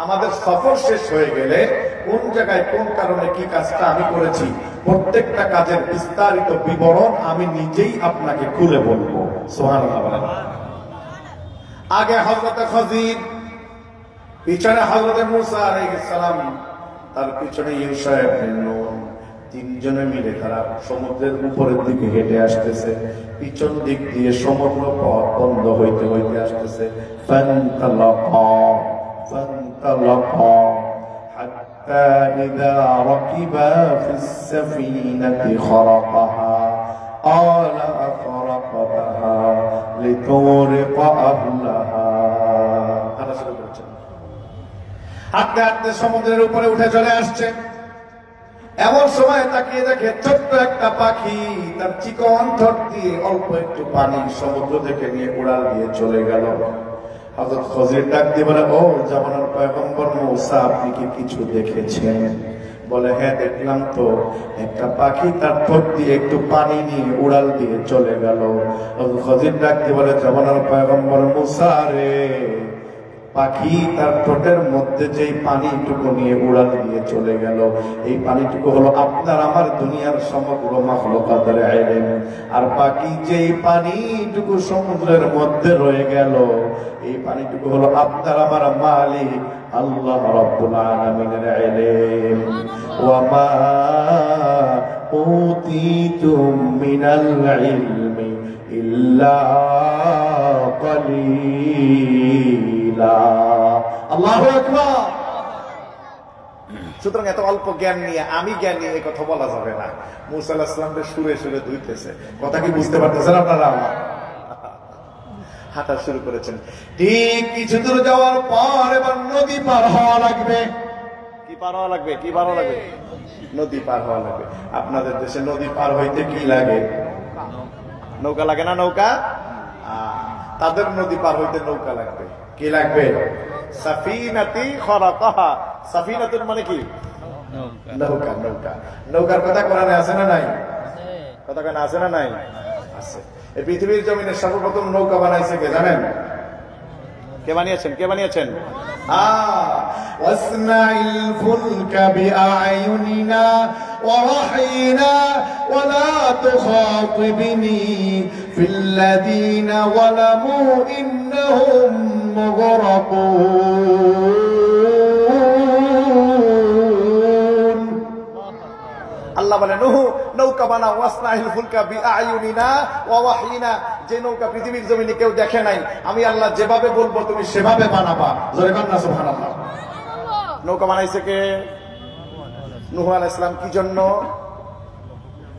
আমাদের সফর শেষ হয়ে গেলে কোন জায়গায় কোন কারণে কি কাজটা আমি করেছি প্রত্যেকটা কাজের বিস্তারিত বিবরণ আমি নিজেই আপনাকে খুলে বলবো। সুবহানাল্লাহ বলেন। আগে হযরত খজির, পিছনে হযরত মুসা আলাইহিস সালাম, তার পিছনে ইউশা ইবনে নূন, তিনজনে মিলে তারা সমুদ্রের উপরের দিকে হেঁটে আসতেছে। পিছন দিক দিয়ে সমুদ্র পথ বন্ধ হইতে হইতে আসতেছে। ফান্তালাকা হাত্তা ইযা রাকিবা ফিস সাফিনাতি খরাকাহা ক্বালা আখরাকতাহা লিতুরিকা আহলাহা। হাঁটতে হাঁটতে সমুদ্রের উপরে উঠে চলে আসছে। এমন সময় তাকিয়ে দেখে ছোট্ট একটা পাখি তার চিকন ঠোঁট দিয়ে অল্প একটু পানি সমুদ্র থেকে নিয়ে উড়াল দিয়ে চলে গেল। হযরত খজির ডাক দিয়ে বলে, ও জামানার পয়গম্বর মুসা, আপনি কি কিছু দেখেছেন? বলে, হ্যাঁ দেখলাম তো, একটা পাখি তার ঠোঁট দিয়ে একটু পানি নিয়ে উড়াল দিয়ে চলে গেল। হযরত খজির ডাক দিয়ে বলে, জামানার পয়গম্বর মুসা রে, পাখি তার ঠোঁটের মধ্যে যেই পানিটুকু নিয়ে উড়াল দিয়ে চলে গেল, এই পানিটুকু হলো আপনার আমার দুনিয়ার সমগ্র মাখলুকাতের ইলম। আর বাকি যেই পানিটুকু সমুদ্রের মধ্যে রয়ে গেল, এই পানিটুকু হলো আপনার আমার মালিক আল্লাহ রাব্বুল আলামিনের ইলম। ওয়া মা উতীতুম মিনাল ইলমি ইল্লা কালিলা। আল্লাহু আকবার। সুতরাং এত অল্প জ্ঞান নিয়ে আমি জ্ঞানী এই কথা বলা যাবে না। মুসা আলাইহিস সালামকে সুরে সুরে ধুইতেছে, কথা কি বুঝতে পারতেছেন আপনারা? হাঁটা শুরু করেছেন। ঠিক কিছু দূর যাওয়ার পর এবার নদী পার হওয়া লাগবে। কি পার হওয়া লাগবে? কি পার হওয়া লাগবে? নদী পার হওয়া লাগবে। আপনাদের দেশে নদী পার হইতে কি লাগে? নৌকা লাগে না? নৌকা। তাদের নদী পার হইতে নৌকা লাগবে। কি লাগবে? সাফিনাতি খরাকাহা। সাফিনাতুন মানে কি? নৌকা। নৌকা। নৌকার কথা কোরআনে আছে না নাই? কথা কেন আছে না নাই? আছে। এই পৃথিবীর জমিনে সর্বপ্রথম নৌকা বানাইছে কে জানেন? কে বানিয়েছেন? কে বানিয়েছেন? ওয়াসনাইল ফুলকা বিআয়ুনিনা ওয়া ওয়াহয়িনা ওয়া লা তুখাতিবনি ফিল্লাযীনা যালামু ইন্নাহুম মুগরাকুন। আল্লাহ বলে নূহ নৌকা বানাও, ওয়াসনাইল ফুলকা বিআয়ুনিনা ওয়া ওয়াহয়িনা, যে নৌকা পৃথিবীর জমিনে কেউ দেখে নাই, আমি আল্লাহ যেভাবে বলবো তুমি সেভাবে বানাবা। জোরে বলেন না সুবহানাল্লাহ। নৌকা বানাইছে কে? নূহ আলাইহিস সালাম। কি জন্য?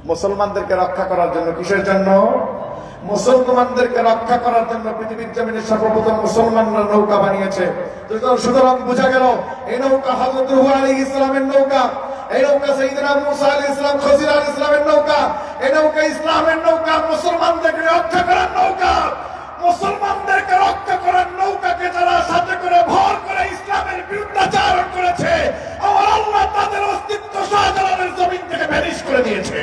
মুসলমানদেরকে রক্ষা করার জন্য। কিসের জন্য? মুসলমানদেরকে রক্ষা করার জন্য পৃথিবীর জমিনে সর্বপ্রথম মুসলমানরা নৌকা বানিয়েছে। সুতরাং বোঝা গেল এই নৌকা হযরত নূহ আলাইহিস সালামের নৌকা, এই নৌকা সাইয়েদনা মূসা আলাইহিস সালাম, খজির আলাইহিস সালামের নৌকা, এই নৌকা ইসলামের নৌকা, মুসলমানদেরকে রক্ষা করার নৌকা। মুসলমানদেরকে রক্ষা করার নৌকাকে যারা সাথে করে ভর করে ইসলামের বিরুদ্ধাচারণ করেছে, আমার আল্লাহ তাদের অস্তিত্ব শাহজালালের জমিন থেকে ভ্যানিশ করে দিয়েছে।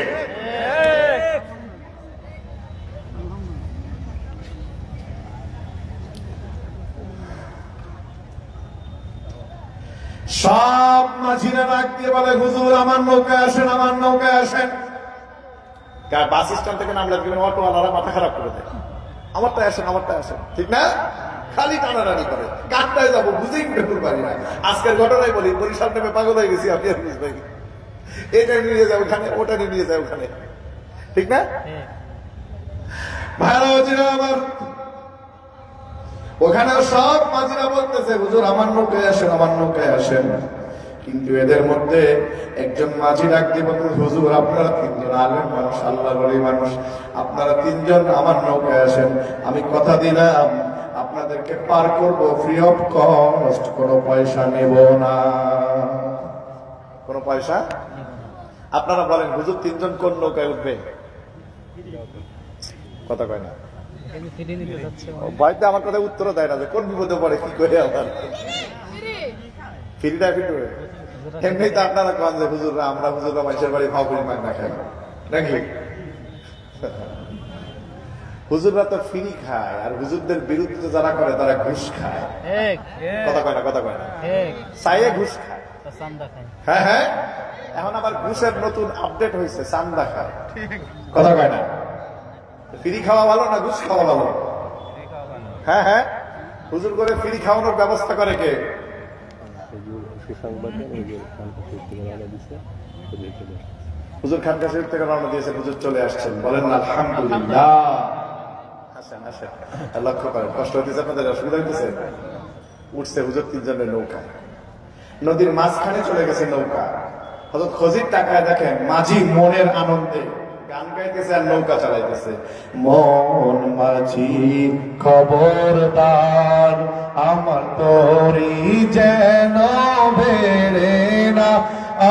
সব মাঝিরা ডাক দিয়ে বলে হুজুর আমার নৌকায় আসেন, আমার নৌকায় আসেন। বাস স্ট্যান্ড থেকে নামলে অটোওয়ালারা মাথা খারাপ করে দেয়, আমারটাই আসেন, আমারটাই আসেন, ঠিক না? খালি টানাটানি করে, কাঠটায় যাবো বুঝেই উঠে পারি না। আজকের ঘটনাই বলি, বরিশাল নেমে পাগল হয়ে গেছি আমি আর বুঝ ভাই, এটা নিয়ে যায় ওখানে, ওটা নিয়ে যায় ওখানে, ঠিক না? ভাইরা আমার ওখানে সব মাঝিরা বলতেছে হুজুর আমার নৌকায় আসেন, আমার নৌকায় আসেন। কিন্তু এদের মধ্যে একজন মাঝি ডাক দিয়ে বলতে, হুজুর আপনারা তিনজন আলেম মানুষ, আল্লাহ বলি মানুষ, আপনারা তিনজন আমার নৌকায় আসেন, আমি কথা দিলাম আপনাদেরকে পার করব ফ্রি অফ কস্ট, কোনো পয়সা নেব না, কোনো পয়সা। আপনারা বলেন হুজুর তিনজন কোন নৌকায় উঠবে? কথা কয় না, বাড়িতে আমার কথা উত্তর দেয় না, কোন বিপদে পড়ে কি করে আমার ফিরিটা ফিরবে। এমনি তো আপনারা কন যে হুজুররা, আমরা হুজুররা মানুষের বাড়ি ভাবুরি মাগ না খাই নাকি? হুজুররা তো ফ্রি খায়, আর হুজুরদের বিরুদ্ধে যারা করে তারা ঘুষ খায়। কথা কয় না, কথা কয় না, চাইয়ে ঘুষ খায়। হ্যাঁ হ্যাঁ, এখন আবার ঘুষের নতুন আপডেট হয়েছে, চান্দা খায়। কথা কয় না, ফ্রি খাওয়া ভালো না ঘুষ খাওয়া ভালো? হ্যাঁ হ্যাঁ, হুজুর করে ফ্রি খাওয়ানোর ব্যবস্থা করে কে? হুজুর খানকা শরীফ থেকে রওনা দিয়েছে, হুজুর চলে আসছেন, বলেন না আলহামদুলিল্লাহ। আসেন আসেন, লক্ষ্য করেন, কষ্ট হইতেছে আপনাদের, অসুবিধা হইতেছে? উঠছে হুজুর তিনজনের নৌকা, নদীর মাঝখানে চলে গেছে নৌকা। হযরত খজির টাকায় দেখেন মাঝি মনের আনন্দে গান গাইতেছে আর নৌকা চালাইতেছে। মন মাঝি খবরদার, আমার তরি যেন বেড়ে না,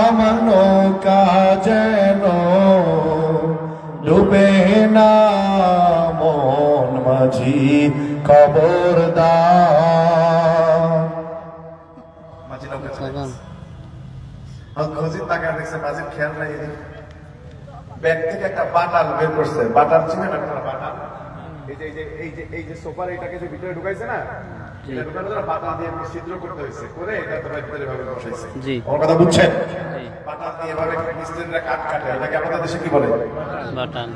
আমার নৌকা যেন ডুবে না, মন মাঝি খবরদার। মাঝি নৌকা চালাইতেছে, খজির টাকায় দেখছে মাঝির খেয়াল নাই, ব্যাগ থেকে একটা বাটাল বের করছে। বাটাল চিনেন আপনারা? বাটাল এই যে সোফার এইটাকে যে ভিতরে ঢুকাইছে না, এটা ঢুকানোর জন্য বাটাল দিয়ে ছিদ্র করতে হয়েছে, করে এটা তো ভিতরে ভাবে বসাইছে। আমার কথা বুঝছেন? বাটাল দিয়ে এভাবে মিস্ত্রিরা কাট কাটে, এটাকে আমাদের দেশে কি বলে? বাটাল।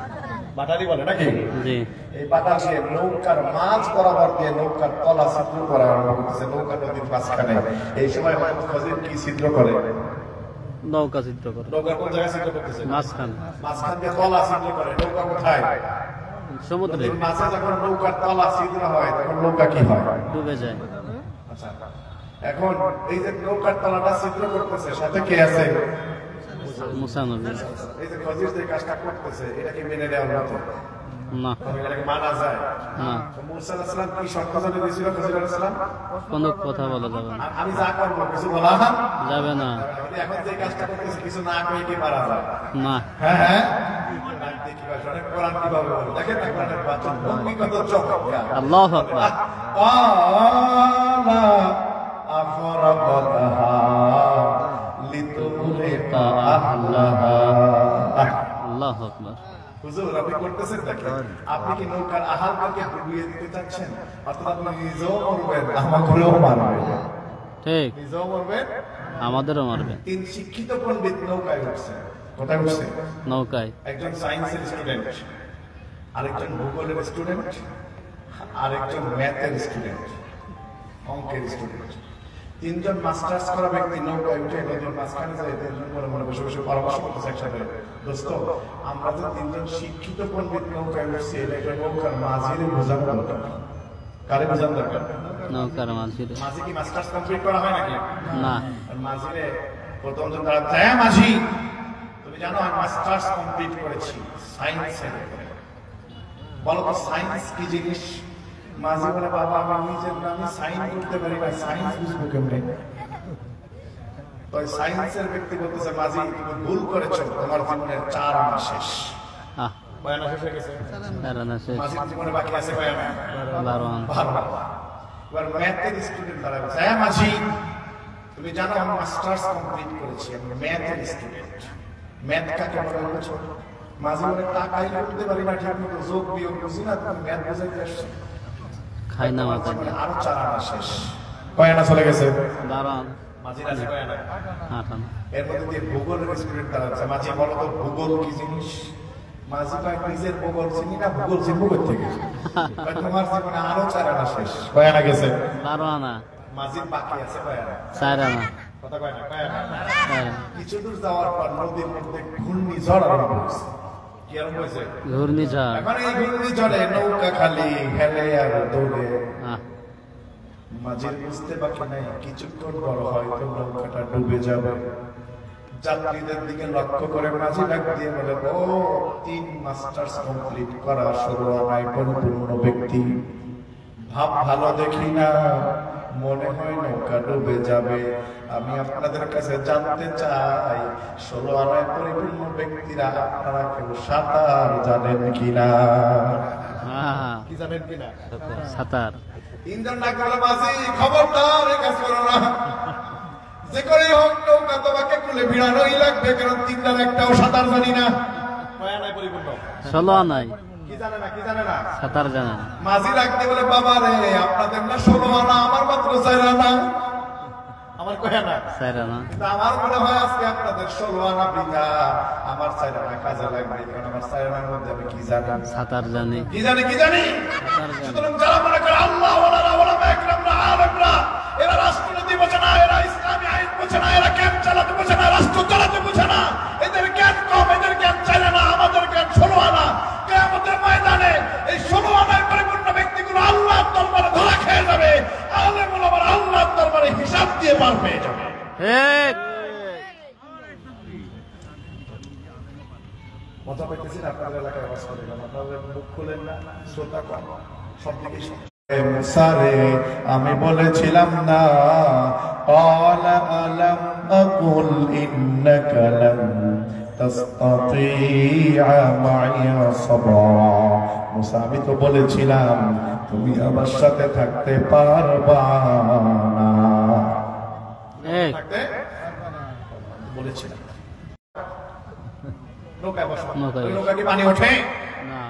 বাটালি বলে নাকি? জি। এই বাটাল দিয়ে নৌকার মাঝ বরাবর দিয়ে নৌকার তলা ছিদ্র করা আরম্ভ করতেছে, নৌকা নদীর মাঝখানে। এই সময় খজির কি ছিদ্র করে? নৌকা ছিদ্র করে। নৌকা কোন জায়গায় ছিদ্র করতেছে? মাঝখান। মাঝখান দিয়ে তলা ছিদ্র করে। নৌকা কোথায়? সমুদ্রে। মাঝে যখন নৌকার তলা ছিদ্র হয় তখন নৌকা কি হয়? ডুবে যায়। আচ্ছা, এখন এই যে নৌকার তলাটা ছিদ্র করতেছে, সাথে কে আছে? মুসা নবী। এই যে খজির যে কাজটা করতেছে, এটা কি মেনে নেওয়ার মতো? না, এটাকে মানা যায় না, মুসা আলাইহিস সালাম কি শর্ত জানিয়ে দিয়েছিল খজির আলাইহিস সালাম? কোনো কথা বলা যাবে না। আমি যা করবো কিছু বলা যাবে না। এখন যে কাজটা করতেছে কিছু না করে কি মারা যায়? না, হ্যাঁ হ্যাঁ, দেখি ভাই কোরআন কিভাবে বলে দেখেন না, কোরআনের বাচন ভঙ্গি কত চমৎকার। আল্লাহু আকবার। আলা আফরাকাহা লিতুরিকা আহলাহা। আল্লাহু আকবার। হুজুর আপনি করতেছেন নাকি? আপনি কি নৌকার আহালকে ডুবিয়ে দিতে চাচ্ছেন? অর্থাৎ আপনি নিজেও মরবেন, আমাকেও মারবেন। ঠিক, নিজেও মরবেন, আমাদেরও মারবে। 3 শিক্ষিত পণ্ডিত নৌকায় উঠছে। কোথায় উঠছে? নৌকায়। একজন সায়েন্সের স্টুডেন্ট, আরেকজন ভূগোলের স্টুডেন্ট, আরেকজন ম্যাথের স্টুডেন্ট, অঙ্কের স্টুডেন্ট। 3 জন মাস্টার্স করা ব্যক্তি নৌকায় উঠে নদীর মাঝখানে যায়, 3 জন মনে মনে বসে বসে পরামর্শ করতেছে একসাথে, দোস্ত আমরা যে 3 জন শিক্ষিত পণ্ডিত নৌকায় উঠছি, এটা নৌকার মাঝিরে বোঝানো দরকার। কারে বোঝানো দরকার? নৌকার মাঝিরে। মাঝি কি মাস্টার্স কমপ্লিট করা হয় নাকি? না। মাঝিরে প্রথম জন তারা যায়, মাঝি তুমি জানো আমি মাস্টার্স কমপ্লিট করেছি সায়েন্সের উপরে, বলো তো সায়েন্স কি জিনিস? মাঝি বলে বাবা আমি নিজের নামে সাইন করতে পারি না, সায়েন্স বুঝবো কেমনে? তো সায়েন্সের ব্যক্তি বলতেছে মাঝি তুমি ভুল করেছো, তোমার জীবনের 4 আনা শেষ। আহ, বয়ান শেষ হয়ে গেছে, তারা শেষ। মাঝির জীবনে বাকি আছে বয়ান 12 আনা। 12। এবার ম্যাথের স্টুডেন্ট তারা বলছে হ্যাঁ মাঝি তুমি জানো আমি মাস্টার্স কমপ্লিট করেছি, আমি ম্যাথের স্টুডেন্ট। ম্যাথ কাকে বলে বলেছো? মাঝে মাঝে টাকাই করতে পারি না ঠিক মতো, যোগ বিয়োগ বুঝি না, তুমি ম্যাথ বুঝাইতে আসছো। খাই না মাথা। আরো 4 আনা শেষ। কয় আনা চলে গেছে? 12 আনা। মাঝির আছে কয় আনা? 8 আনা। এর মধ্যে দিয়ে ভূগোলের স্টুডেন্ট তারা আছে, মাঝি বলো তো ভূগোল কি জিনিস? মাঝি ভাই নিজের ভূগোল চিনি না, ভূগোল চিনবো কোথা থেকে? তোমার জীবনে আরো 4 আনা শেষ। কয় আনা গেছে? 12 আনা। মাঝির বাকি আছে কয় আনা? 4 আনা। কথা কয় না, কয় আনা? 4 আনা। কিছু দূর যাওয়ার পর নদীর মধ্যে ঘূর্ণিঝড় আরম্ভ হয়েছে। কি আরম্ভ হয়েছে? ঘূর্ণিঝড়। এখন এই ঘূর্ণিঝড়ে নৌকা খালি হেলে আর দৌড়ে। আহ, মাঝির বুঝতে বাকি নাই, কিছুক্ষণ পর হয়তো নৌকাটা ডুবে যাবে। যাত্রীদের দিকে লক্ষ্য করে মাঝি ডাক দিয়ে বলে, ও 3 মাস্টার্স কমপ্লিট করা 16 আনায় পরিপূর্ণ ব্যক্তি, ভাব ভালো দেখি না, মনে হয় নৌকা ডুবে যাবে। আমি আপনাদের কাছে জানতে চাই 16 আনায় পরিপূর্ণ ব্যক্তিরা আপনারা কেউ সাঁতার জানেন কিনা? কি জানেন কিনা? সাঁতার। 3 জন ডাক বলে মাঝি খবরদার এই কাজ করো না, যে করে হোক নৌকা তোমাকে কুলে ভিড়ানোই লাগবে, কারণ 3 জন একটাও সাঁতার জানি না। কয় আনায় পরিপূর্ণ? 16 আনাই। কি জানে না, কি জানে না? সাঁতার জানে না। মাঝি ডাকতে বলে বাবা রে আপনাদের না 16 আনা, আমার মাত্র 4 আনা। আমার কয় আনা? 4 আনা। কিন্তু আমার মনে হয় আজকে আপনাদের 16 আনা বৃথা, আমার 4 আনা কাজে লাগবে, কারণ আমার 4 আনার মধ্যে আমি কি জানি? সাঁতার জানি। কি জানি, কি জানি? সাঁতার জানি। সুতরাং যারা মনে করে আল্লাহ ওয়ালারা ওলামা ইকরামরা আলেমরা এরা রাষ্ট্রনীতি বোঝে না, এরা ইসলামী আইন বোঝে না, এরা জ্ঞান চালাতে বোঝে না, রাষ্ট্র চালাতে বোঝে না, এদের জ্ঞান কম, এদের জ্ঞান চাইলে না, আমাদের জ্ঞান 16 আনা। কিয়ামতের ময়দানে এই 16 আনায় পরিপূর্ণ ব্যক্তিগুলো আল্লাহর দরবারে ধরা খেয়ে যাবে, আলেম ওলামারা আল্লাহর দরবারে হিসাব দিয়ে পার পেয়ে যাবে। ঠিক। মজা পাইতেছি না আপনাদের এলাকায় আওয়াজ করে, আপনাদের মুখ খুলেন না, শ্রোতা কম, সব দিকেই মুসারে আমি বলেছিলাম না ক্বালা আলাম আকুল ইন্নাকা লান তাসতাতিআ মাইয়া সাবরা। মুসা আমি তো বলেছিলাম তুমি আমার সাথে থাকতে পারবা না। ঠিক। থাকতে বলেছিলাম। নৌকায় বসো, নৌকায় বসো। নৌকা কি পানি ওঠে? না।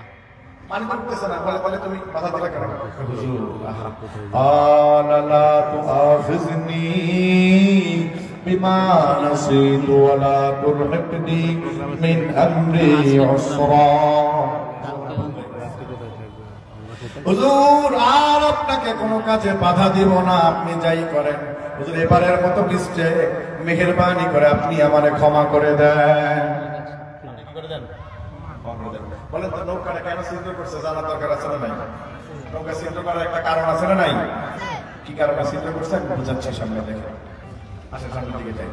পানি উঠতেছে না, বলে তাহলে তুমি কথা দিলে কেন? قال لا تؤاخذني بما نسيت ولا ترهقني من أمري عسرا। হুজুর আর আপনাকে কোনো কাজে বাধা দিব না, আপনি যাই করেন। হুজুর এবারের মতো লিস্টে মেহেরবানি করে আপনি আমারে ক্ষমা করে দেন। বলেন তো নৌকাটা কেন ছিদ্র করছে জানার দরকার আছে না নাই? নৌকা ছিদ্র করার একটা কারণ আছে না নাই? কি কারণে চিন্তা করছে আমি বুঝাচ্ছি, সামনে দেখেন। আচ্ছা সামনের দিকে যাই।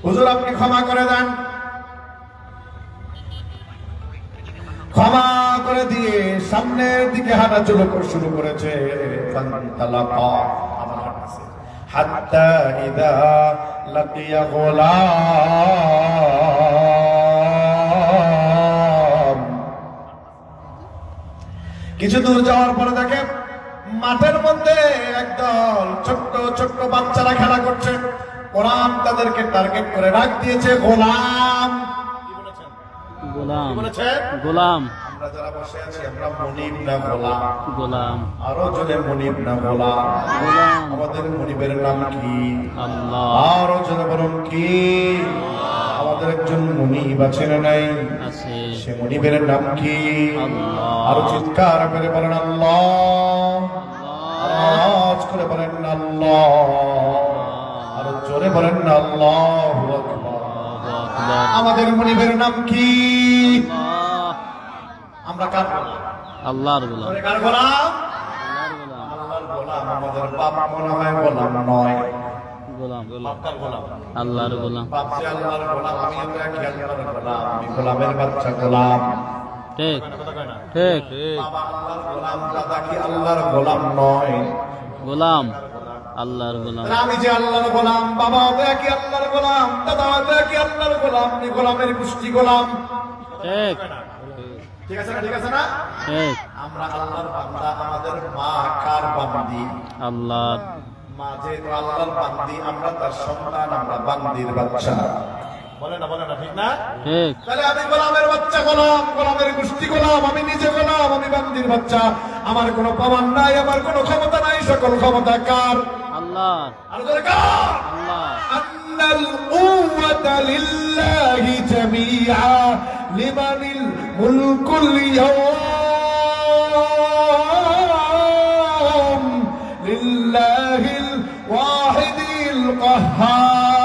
হুজুর আপনি ক্ষমা করে দেন। ক্ষমা করে দিয়ে সামনের দিকে হাঁটা শুরু করেছে। আমার হাঁটছে হাত্তা ইদা লাকিয়া গোলাম। কিছু দূর যাওয়ার পরে দেখে মাঠের মধ্যে একদল ছোট্ট ছোট্ট বাচ্চারা খেলা করছে। কোরআন তাদেরকে টার্গেট করে রাখ দিয়েছে গোলাম। গোলাম গোলাম আমরা যারা বসে আছি আমরা মুনিব না গোলাম? গোলাম। আরো জোরে মুনিব না গোলাম? গোলাম। আমাদের মুনিবের নাম কি? আল্লাহ। আরো জোরে বলুন কি? আমাদের একজন মুনিব আছে না নাই? আছে। সে মুনিবের নাম কি? আল্লাহ। আরো চিৎকার করে বলেন আল্লাহ। আওয়াজ করে বলেন আল্লাহ। আরো জোরে বলেন আল্লাহু আকবার। আমাদের মুনিবের নাম কি? আমরা কার গোলাম? আল্লাহর গোলাম। কার গোলাম? আল্লাহর গোলাম। আল্লাহর গোলাম। আমাদের বাপ মনে হয় গোলাম নয়। গোলাম বাপ কার গোলাম? আল্লাহর গোলাম। বাপ যে আল্লাহর গোলাম, আমি তো একই আল্লাহর গোলাম। আমি গোলামের বাচ্চা গোলাম। ঠিক ঠিক। বাবা আল্লাহর গোলাম, দাদা কি আল্লাহর গোলাম নয়? গোলাম আল্লাহর গোলাম। আমি যে আল্লাহর গোলাম, বাবা তো একই আল্লাহর গোলাম, দাদা তো একই আল্লাহর গোলাম। আমি গোলামের গোষ্ঠী গোলাম। ঠিক ঠিক আছে না? ঠিক আছে না? ঠিক। আমরা আল্লাহর বান্দা। আমাদের মা কার বান্দি? আল্লাহর। মা যেহেতু আল্লাহর বান্দি, আমরা তার সন্তান, আমরা বান্দির বাচ্চা। বলে না ঠিক না? ঠিক। তাহলে আমি গোলামের বাচ্চা গোলাম, গোলামের গোষ্ঠী গোলাম, আমি নিজে গোলাম, আমি বান্দির বাচ্চা। আমার কোনো পাওয়ার নাই, আমার কোনো ক্ষমতা নাই, সকল ক্ষমতা কার? আল্লাহ। আর জোরে কার? আল্লাহ। আন্নাল কুওয়াতা লিল্লাহি জামিআ লিমানিল মুলকুল ইয়াওম লিল্লাহিল ওয়াহিদিল কাহ্হার।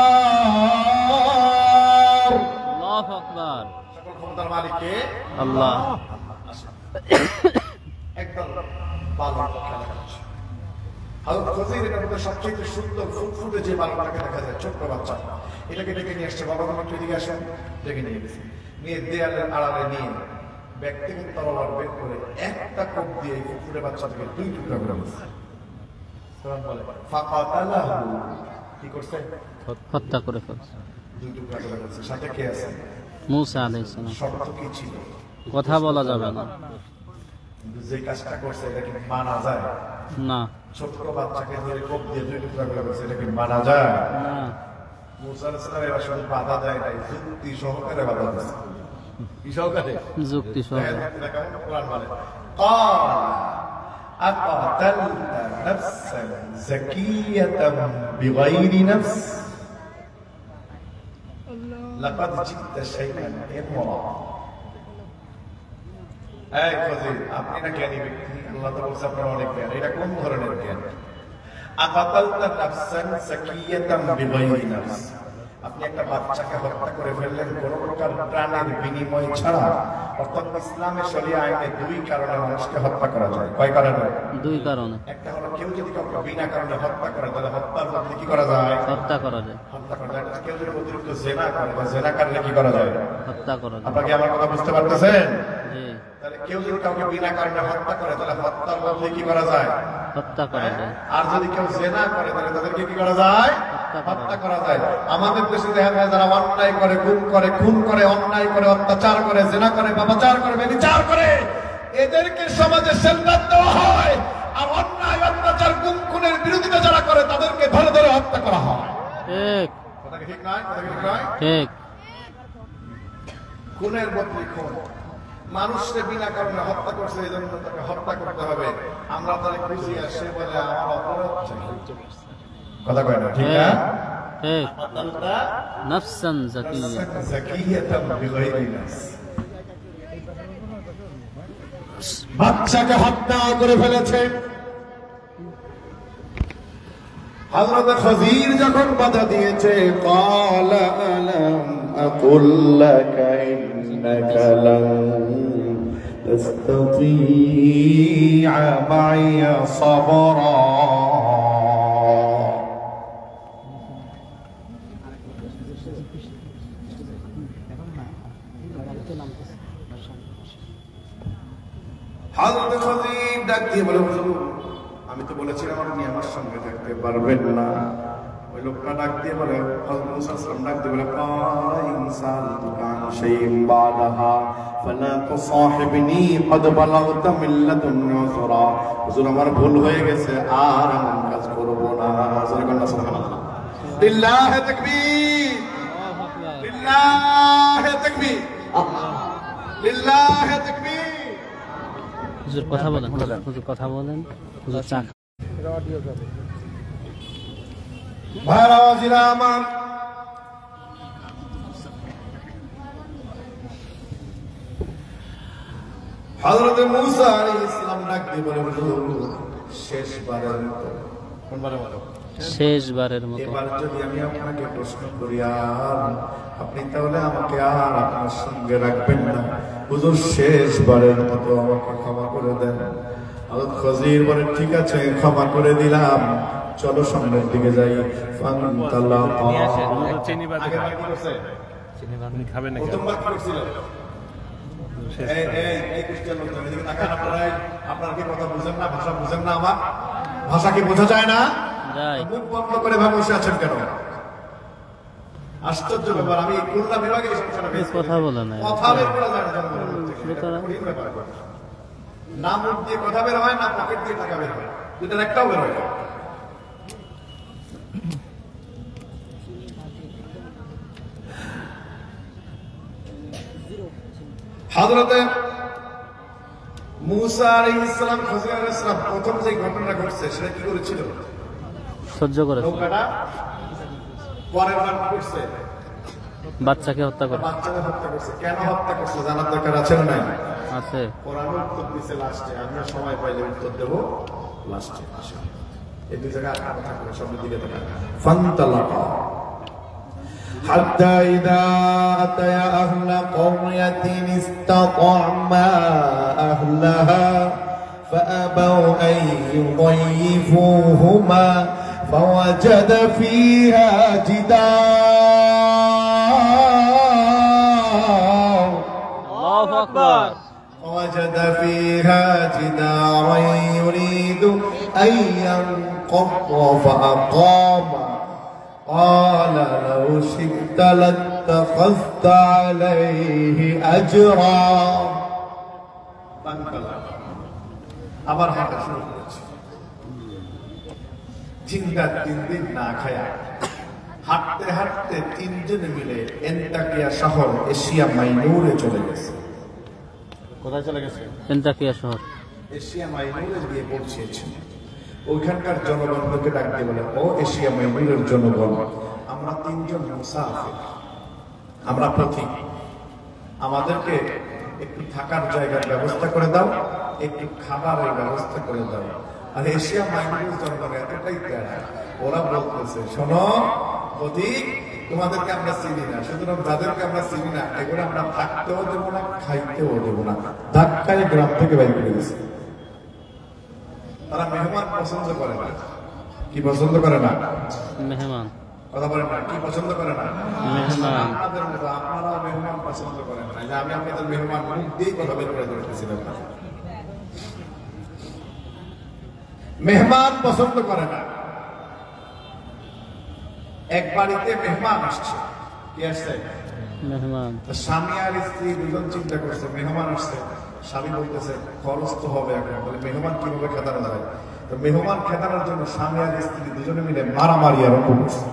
আল্লাহু আকবার। সকল ক্ষমতার মালিক কে? আল্লাহ। একদম বালক খেলা করছে। হযরত খজির এর মধ্যে সবচেয়ে সুন্দর ফুটফুটে যে বালকটাকে দেখা যায়, ছোট্ট বাচ্চা, এটাকে ডেকে নিয়ে আসছে। বাবা তোমার এদিকে আসেন। ডেকে নিয়ে গেছে, নিয়ে দেয়ালের আড়ালে নিয়ে ব্যক্তিগত তরবারি বের করে একটা কোপ দিয়ে এই ফুটফুটে বাচ্চাটাকে দুই টুকরা করে দিয়েছে। কোরআন বলে ফাকাতালাহু, কি করছে? হত্যা করে ফেলছে। দুই টুকরা করে দিয়েছে। সাথে কে আছে? মুসা আলাইহিস সালাম। শর্ত কি ছিল? কথা বলা যাবে না। যে কাজটা করছে এটা কি মানা যায়? না ছোট্ট বাচ্চাকে ধরে কোপ দিয়ে দুই টুকরা করে দিয়েছে, এটা কি মানা যায়? না। মুসা আলাইহিস সালাম এবার শুধু বাধা দেয় নাই, যুক্তি সহকারে বাধা দিয়েছে। কি সহকারে? যুক্তি সহ। কোরআন বলে قال أقتلت نفسا زكية بغير نفس لقد جئت شيئا إمرا। এই খজির, আপনি না জ্ঞানী ব্যক্তি, আল্লাহ তো বলছে আপনার অনেক জ্ঞান। এটা কোন ধরনের জ্ঞান? আকাতালতা নাফসান সাকিয়াতাম বিগাইরি নাফস, আপনি একটা বাচ্চাকে হত্যা করে ফেললেন কোন প্রকার প্রাণের বিনিময় ছাড়া। অর্থাৎ ইসলামের শরিয়া আইনে দুই কারণে মানুষকে হত্যা করা যায়। কয় কারণে? দুই কারণে। একটা হলো কেউ যদি কাউকে বিনা কারণে হত্যা করে তাহলে হত্যার বদলে কি করা যায়? হত্যা করা যায়। হত্যা করা যায়। কেউ যদি অতিরিক্ত জেনা করে বা জেনা করলে কি করা যায়? হত্যা করা যায়। আপনারা কি আমার কথা বুঝতে পারতেছেন? জি। তাহলে কেউ যদি কাউকে বিনা কারণে হত্যা করে তাহলে হত্যার বদলে কি করা যায়? হত্যা করা যায়। আর যদি কেউ জেনা করে তাহলে তাদেরকে কি করা যায়? হত্যা করা যায়। আমাদের দেশে দেখা যায় যারা অন্যায় করে, গুম করে, খুন করে, অন্যায় করে, অত্যাচার করে, জেনা করে, ব্যভিচার করে, ব্যভিচার করে, এদেরকে সমাজে শেল্টার দেওয়া হয়। আর অন্যায়, অত্যাচার, গুম খুনের বিরোধিতা যারা করে তাদেরকে ধরে ধরে হত্যা করা হয়। ঠিক। কথা কি ঠিক নয়? কথা কি ঠিক নয়? ঠিক। খুনের বদলে খুন। মানুষকে বিনা কারণে হত্যা করছে, এই জন্য তাকে হত্যা করতে হবে। আমরা তাহলে খুশি আর সে বলে আমার অপরাধ চাই। কথা কয় না? ঠিক না? ঠিক। আতালতা নাফসান জাকিয়া। যাকিয়াতাম বিগাইরি নাফস, বাচ্চাকে হত্যা করে ফেলেছে। হযরত খজির যখন বাধা দিয়েছে, ক্বালা আলাম আকুল লাকা ইন্নাকা লান তাসতাতিআ মাইয়া সাবরা, হযরত খযির ডাক দিয়ে বলে, হুজুর আমি তো বলেছিলাম আপনি আমার সঙ্গে থাকতে পারবেন না। ওই লোকটা ডাক দিয়ে বলে, হযরত মুসা আলাইহিস সালাম ডাক দিয়ে বলে, ক্বালা ইনসান তুকান শাইইন বাদাহা ফালা তুসাহিবনি ক্বাদ বালাগতা মিন লাদুন্নি উযরা। হুজুর আমার ভুল হয়ে গেছে, আর এমন কাজ করব না। হুজুর বলেন সুবহানাল্লাহ। লিল্লাহি তাকবীর, লিল্লাহি তাকবীর, লিল্লাহি তাকবীর। হুজুর কথা বলেন, হুজুর কথা বলেন, হুজুর চা ভাইরা ওয়াজিরা আমার, হযরত মূসা আলাইহিস সালাম ডাক দিয়ে বলে, হুজুর শেষবারের মতো, কোনবারে বলো, শেষবারের মতো এবার যদি আমি আপনাকে প্রশ্ন করি আর আপনি তাহলে আমাকে আর আপনার সঙ্গে রাখবেন না, হুজুর শেষবারের মতো আমাকে ক্ষমা করে দেন। হযরত খযির বলে, ঠিক আছে ক্ষমা করে দিলাম, চলো সামনের দিকে যাই। ফান্তালাকা, চিনি বাদ চিনি বাদ খাবেন নাকি? প্রথমবার কি করছিল? এই ক্রিশ্চিয়ান লোকজন এদিকে তাকান আপনারা, আপনারা কি কথা বুঝেন না? ভাষা বুঝেন না? আমার ভাষা কি বোঝা যায় না? মুখ বন্ধ করে ভাবে বসে আছেন কেন? আশ্চর্য ব্যাপার। আমি খুলনা বিভাগে এই সমস্যাটা ফেস করি। কথা বলে না, কথা বের করা যায় না জনগণের থেকে। না মুখ দিয়ে কথা বের হয়, না পকেট দিয়ে টাকা বের হয়, দুটার একটাও বের হয় না। হযরতে মূসা আলাইহিস সালাম, খযির আলাইহিস সালাম প্রথম যে ঘটনা ঘটছে সেটা কি করেছিল? সহ্য করেছে, নৌকাটা পরের বার করছে, বাচ্চাকে হত্যা করে। বাচ্চাকে হত্যা করছে। কেন হত্যা করছে জানার দরকার আছে না? নাই আছে। কোরআন উত্তর দিছে লাস্টে, আমরা সময় পাইলে উত্তর দেব লাস্টে। এই দুই জায়গায় কথা করে সব দিকে তাকান। ফান্তালাকা حتى إذا أتيا أهل قرية استطعما أهلها فأبوا أن يضيفوهما فوجد فيها جدار. الله أكبر. فوجد فيها جدارا يريد أن ينقض فأقام. قال لو شئت لاتخذت عليه أجرا. আবার হাঁটা শুরু করেছে। চিন্তা 3 দিন না খায়া হাঁটতে হাঁটতে 3 জনে মিলে এন্তাকিয়া শহর এশিয়া মাইনরে চলে গেছে। কোথায় চলে গেছে? এন্তাকিয়া শহর এশিয়া মাইনরে গিয়ে পৌঁছেছে। ওইখানকার জনগণকে ডাক দিয়ে বলে, ও এশিয়া মাইনরের জনগণ, আমরা 3 জন মুসাফির, আমরা পথিক, আমাদেরকে একটু থাকার জায়গার ব্যবস্থা করে দাও, একটু খাবারের ব্যবস্থা করে দাও। আর এশিয়া মাইনরের জনগণ এতটাই তেড়া, ওরা বলতেছে, শোনো পথিক, তোমাদেরকে আমরা চিনি না, সুতরাং যাদেরকে আমরা চিনি না এগুলো আমরা থাকতেও দেবো না, খাইতেও দেবো না। ধাক্কায় গ্রাম থেকে বাইর করে দিচ্ছে। তারা মেহমান পছন্দ করে না। কি পছন্দ করে না? মেহমান। কথা বলেন না, কি পছন্দ করে না? মেহমান। আপনাদের মতো আপনারাও মেহমান পছন্দ করেন না। যে আমি আপনাদের মেহমান মুখ দিয়েই কথা বের করে ধরতেছিলাম না। মেহমান পছন্দ করে না। এক বাড়িতে মেহমান আসছে। কি আসছে? মেহমান। স্বামী আর স্ত্রী দুজন চিন্তা করছে, মেহমান আসছে। স্বামী বলতেছে খরচ তো হবে এখন, বলে মেহমান কিভাবে খেতানো যায়? তো মেহমান খেতানোর জন্য স্বামী আর স্ত্রী দুজনে মিলে মারামারি আরম্ভ করছে।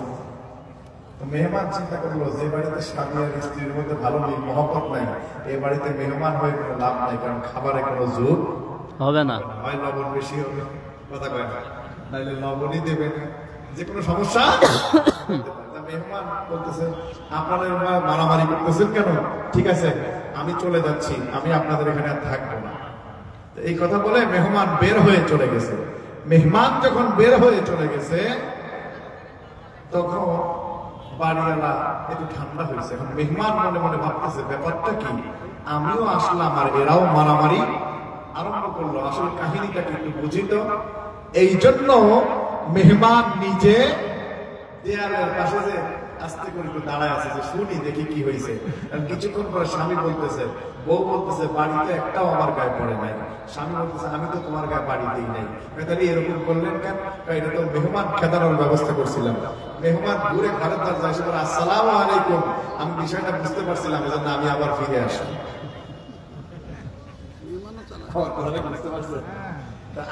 তো মেহমান চিন্তা করলো, যে বাড়িতে স্বামী আর স্ত্রীর মধ্যে ভালো নেই, মহব্বত নাই, এই বাড়িতে মেহমান হয়ে কোনো লাভ নাই, কারণ খাবারে কোনো যোগ হবে না, হয় লবণ বেশি হবে, কথা কয় না, নাইলে লবণই দেবে না, যে কোনো সমস্যা। মেহমান বলতেছে, আপনারা মারামারি করতেছেন কেন? ঠিক আছে, আমি চলে যাচ্ছি, আমি আপনাদের এখানে আর থাকবো না। এই কথা বলে মেহমান বের হয়ে চলে গেছে। মেহমান যখন বের হয়ে চলে গেছে, তখন বাড়িওয়ালা একটু ঠান্ডা হয়েছে। এখন মেহমান মনে মনে ভাবতেছে, ব্যাপারটা কি, আমিও আসলাম আর এরাও মারামারি আরম্ভ করলো, আসলে কাহিনীটা একটু বুঝিত। এই জন্য মেহমান নিজে দেয়ালের পাশে যে আস্তে করে একটু দাঁড়ায় আছে যে শুনি দেখি কি হয়েছে। কিছুক্ষণ পরে স্বামী বলতেছে, বউ বলতেছে বাড়িতে একটাও আমার গায়ে পড়ে নাই। স্বামী বলতেছে আমি তো তোমার গায়ে বাড়ি দিই নাই। তাহলে এরকম করলেন কেন? এটা তো মেহমান খেদানোর ব্যবস্থা করছিলাম। মেহমান ঘুরে ঘরের দরজায় এসে বলে আসসালামু আলাইকুম। আমি বিষয়টা বুঝতে পারছিলাম এজন্য আমি আবার ফিরে আসি। বুঝতে পারছেন?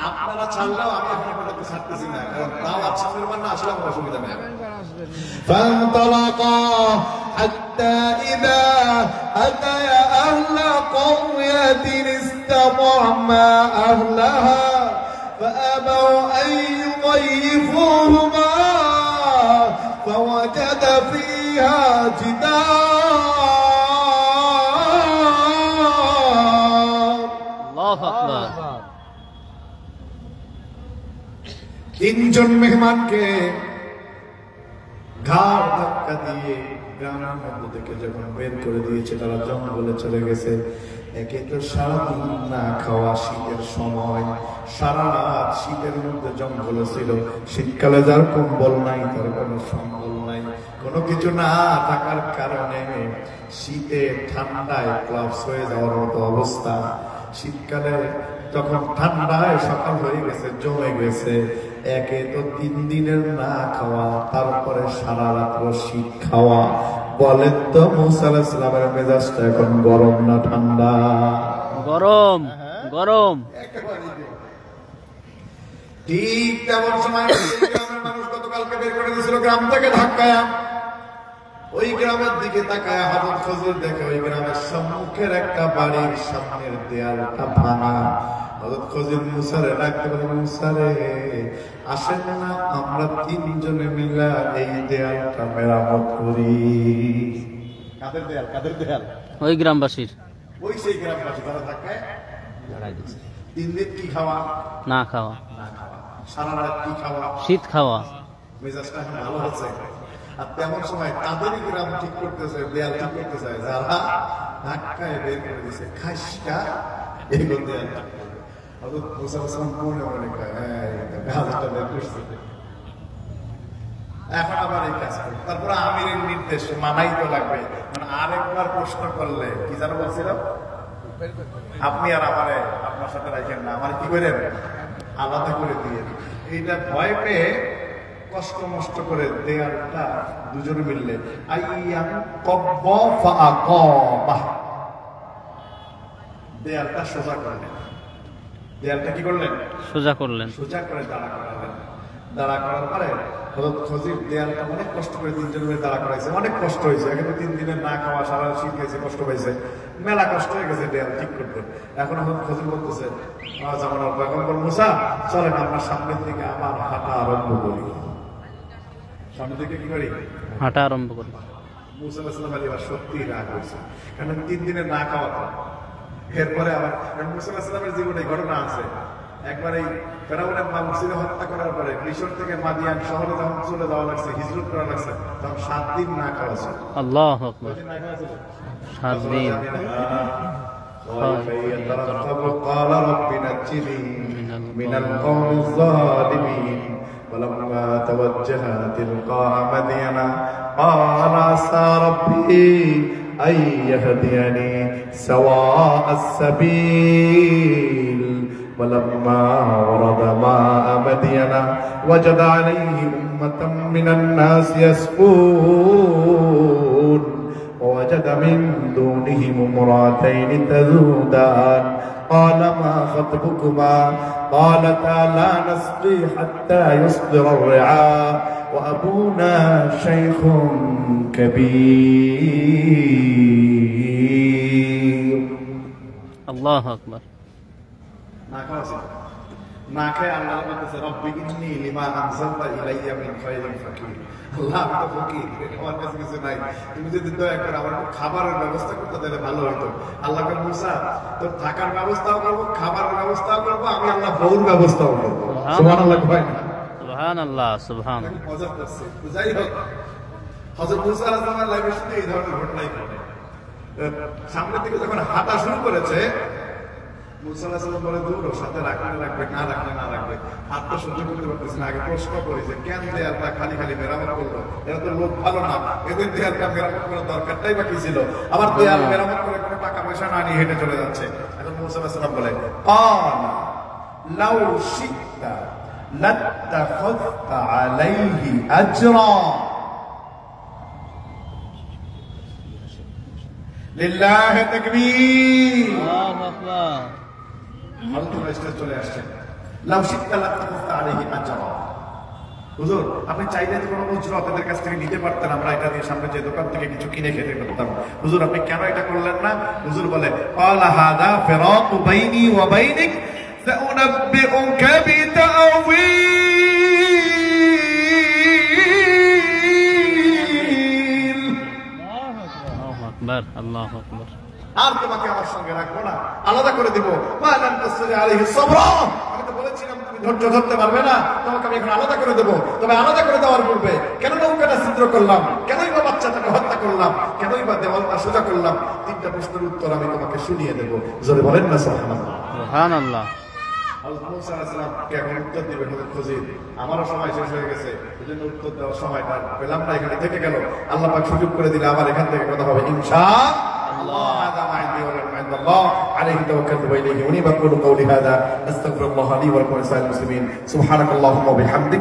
আপনারা ছাড়লেও আমি এখন পর্যন্ত ছাড়তেছি না, কারণ তাও আচ্ছা মেহমান না আসলে আমার অসুবিধা নেই। فانطلقا حتى إذا أتيا أهل قرية استطعما أهلها فأبوا أن يضيفوهما فوجد فيها جدارا আল্লাহু আকবার। তিনজন মেহমানকে ঘাড় ধাক্কা দিয়ে গ্রামের মধ্যে থেকে যখন বের করে দিয়েছে, তারা জঙ্গলে চলে গেছে। একে তো সারাদিন না খাওয়া, শীতের সময় সারা রাত শীতের মধ্যে জঙ্গলে ছিল। শীতকালে যার কম্বল নাই, তার কোনো সম্বল নাই, কোনো কিছু না থাকার কারণে শীতে ঠান্ডায় ক্লাবস হয়ে যাওয়ার মতো অবস্থা। শীতকালে তখন ঠান্ডায় সকাল হয়ে গেছে, জমে গেছে। একে তো 3 দিনের না খাওয়া, তারপরে সারা রাত্র শীত খাওয়া। বলেন তো মুসা আলাইহিস সালামের মেজাজটা এখন গরম না ঠান্ডা? গরম গরম। ঠিক তেমন সময় গ্রামের মানুষ গতকালকে বের করে দিয়েছিল গ্রাম থেকে ধাক্কায়া। ওই গ্রামের দিকে তাকায় হযরত খজর দেখে ওই গ্রামের সম্মুখের একটা বাড়ির সামনের দেয়ালটা ভাঙা। হযরত খজর মুসারে ডাকতে বলে, মুসারে আসেন না আমরা 3 জনে মিলে এই দেয়ালটা মেরামত করি। কাদের দেয়াল? কাদের দেয়াল? ওই গ্রামবাসীর। ওই সেই গ্রামবাসী তারা ধাক্কায় লড়াই দিচ্ছে। 3 দিন কি খাওয়া? না খাওয়া। না খাওয়া। সারা রাত কি খাওয়া? শীত খাওয়া। মেজাজটা এখন ভালো হচ্ছে। আর তেমন সময় তাদেরই গ্রাম ঠিক করতেছে, দেয়াল ঠিক করতে চায়, যারা ধাক্কায় বের করে দিচ্ছে খাসটা এগুলো দেয়াল ঠিক করবে। হযরত মুসা আলাইহিস সালাম মনে মনে কয়, গাছটা বের করছে, এখন আবার এই কাজ করে। তারপরে আমিরের নির্দেশ মানাই তো লাগবে। মানে আরেকবার প্রশ্ন করলে কি যেন বলছিল, আপনি আর আমারে আপনার সাথে রাখেন না, আমার কি করেন আলাদা করে দিয়ে। এইটা ভয় পেয়ে কষ্ট মষ্ট করে দেয়ালটা দুজনে মিললে দেয়ালটা সোজা করলেন। দেয়ালটা কি করলেন? সোজা করলেন। সোজা করে দাঁড়া করালেন। দাঁড়া করার পরে হযরত খজির দেয়ালটা অনেক কষ্ট করে 3 জন মিলে দাঁড়া করাইছে। অনেক কষ্ট হয়েছে, এখন 3 দিনের না খাওয়া, সারা শীত গেছে, কষ্ট পাইছে, মেলা কষ্ট হয়ে গেছে দেয়াল ঠিক করতে। এখন হযরত খজির বলতেছে, জামানার পয়গম্বর মুসা চলেন আমরা সামনের দিকে আবার হাঁটা আরম্ভ করি। সামনের দিকে কি করি? হাঁটা আরম্ভ করি। মুসা আলাইহিস সালাম এবার সত্যি রাগ হয়েছে, কারণ 3 দিনের না খাওয়া। এরপরে আবার মুসা আলাইহিস সালামের জীবনে ঘটনা আছে। একবার এই ফেরাউনের মানুষকে হত্যা করার পরে মিশর থেকে মাদিয়ান শহরে যখন চলে যাওয়া লাগছে, হিজরত করা লাগছে, তখন 7 দিন না খাওয়া ছিল। আল্লাহু আকবার। 7 দিন। قال رب نجني من القوم الظالمين ولما توجه تلقاء مدين قال عسى ربي أن يهديني سواء السبيل ولما ورد ماء مدين وجد عليه أمة من الناس يسقون ووجد من دونهم امرأتين تذودان قال ما خطبكما قالتا لا نسقي حتى يصدر الرعاء وأبونا شيخ كبير الله أكبر না খেয়ে আল্লাহ বলতেছে রব্বি ইন্নী লিমা আনজালতা ইলাইয়া মিন খায়রিন ফাকির। আল্লাহ আমি তো ফকির, আমার কাছে কিছু নাই, তুমি যদি দয়া করে আমার খাবারের ব্যবস্থা করতে তাহলে ভালো হতো। আল্লাহ বলেন মুসা তোর থাকার ব্যবস্থাও করবো, খাবারের ব্যবস্থাও করবো, আমি আল্লাহ বউর ব্যবস্থাও করবো। সুবহানাল্লাহ কয় না? সুবহানাল্লাহ সুবহানাল্লাহ। মজা করছে। যাই হোক, হযরত মুসা আলাইহিস সালামের লাইফের সাথে এই ধরনের ঘটনাই ঘটে। সামনের দিকে যখন হাঁটা শুরু করেছে মুসা আলাইহিস সালাম বলে দূর সাথে রাখলে রাখবে, না রাখলে না রাখবে। হাত তো সহ্য করতে পারতেছে না। আগে প্রশ্ন করি যে কেন দেয়ালটা খালি খালি মেরামত করলো? এরা তো লোক ভালো না, এদের দেয়ালটা মেরামত করার দরকারটাই বা কি ছিল? আবার দেয়াল মেরামত করে কোনো টাকা পয়সা না নিয়ে হেঁটে চলে যাচ্ছে। এখন মুসা আলাইহিস সালাম বলে ক্বালা লাউ শি'তা লাত্তাখাযতা আলাইহি আজরা। লিল্লাহি তাকবীর। আল্লাহু আকবার। আল্লাহ স্টেজ চলে আসছে। লাউ শি'তা লাত্তাখাযতা আলাইহি আজরা। হুজুর আপনি চাইলে তো কোনো উজরা আপনাদের কাছ থেকে নিতে পারতেন, আমরা এটা দিয়ে সামনে যে দোকান থেকে কিছু কিনে খেতে পারতাম। হুজুর আপনি কেন এটা করলেন না? হুজুর বলে ক্বালা হাযা ফিরাকু বাইনি ওয়া বাইনিক সাউনাব্বিউকা বিতাওয়ীল। আল্লাহু আকবার, আল্লাহু আকবার। আর তোমাকে আমার সঙ্গে রাখবো না, আলাদা করে দিব। মা লাম তাসরি আলাইহি সাবরা। আমি তো বলেছিলাম তুমি ধৈর্য ধরতে পারবে না, তোমাকে আমি এখন আলাদা করে দেবো। তবে আলাদা করে দেওয়ার পূর্বে কেন নৌকাটা ছিদ্র করলাম, কেনই বা বাচ্চাটাকে হত্যা করলাম, কেনই বা দেওয়ালটা সোজা করলাম, তিনটা প্রশ্নের উত্তর আমি তোমাকে শুনিয়ে দেবো। জোরে বলেন না সুবহানাল্লাহ। সুবহানাল্লাহ। মুসা আলাইহিস সালামকে এখন উত্তর দিবে হুজুর খুঁজির। আমারও সময় শেষ হয়ে গেছে, এজন্য উত্তর দেওয়ার সময়টা পেলাম না, এখানে থেকে গেল। আল্লাহ পাক সুযোগ করে দিলে আবার এখান থেকে কথা হবে ইনশাআল্লাহ। هذا ما عندي ولا عند الله عليه توكلت وإليه أنيب. أقول قولي هذا أستغفر الله لي ولكم ولسائر المسلمين. سبحانك اللهم وبحمدك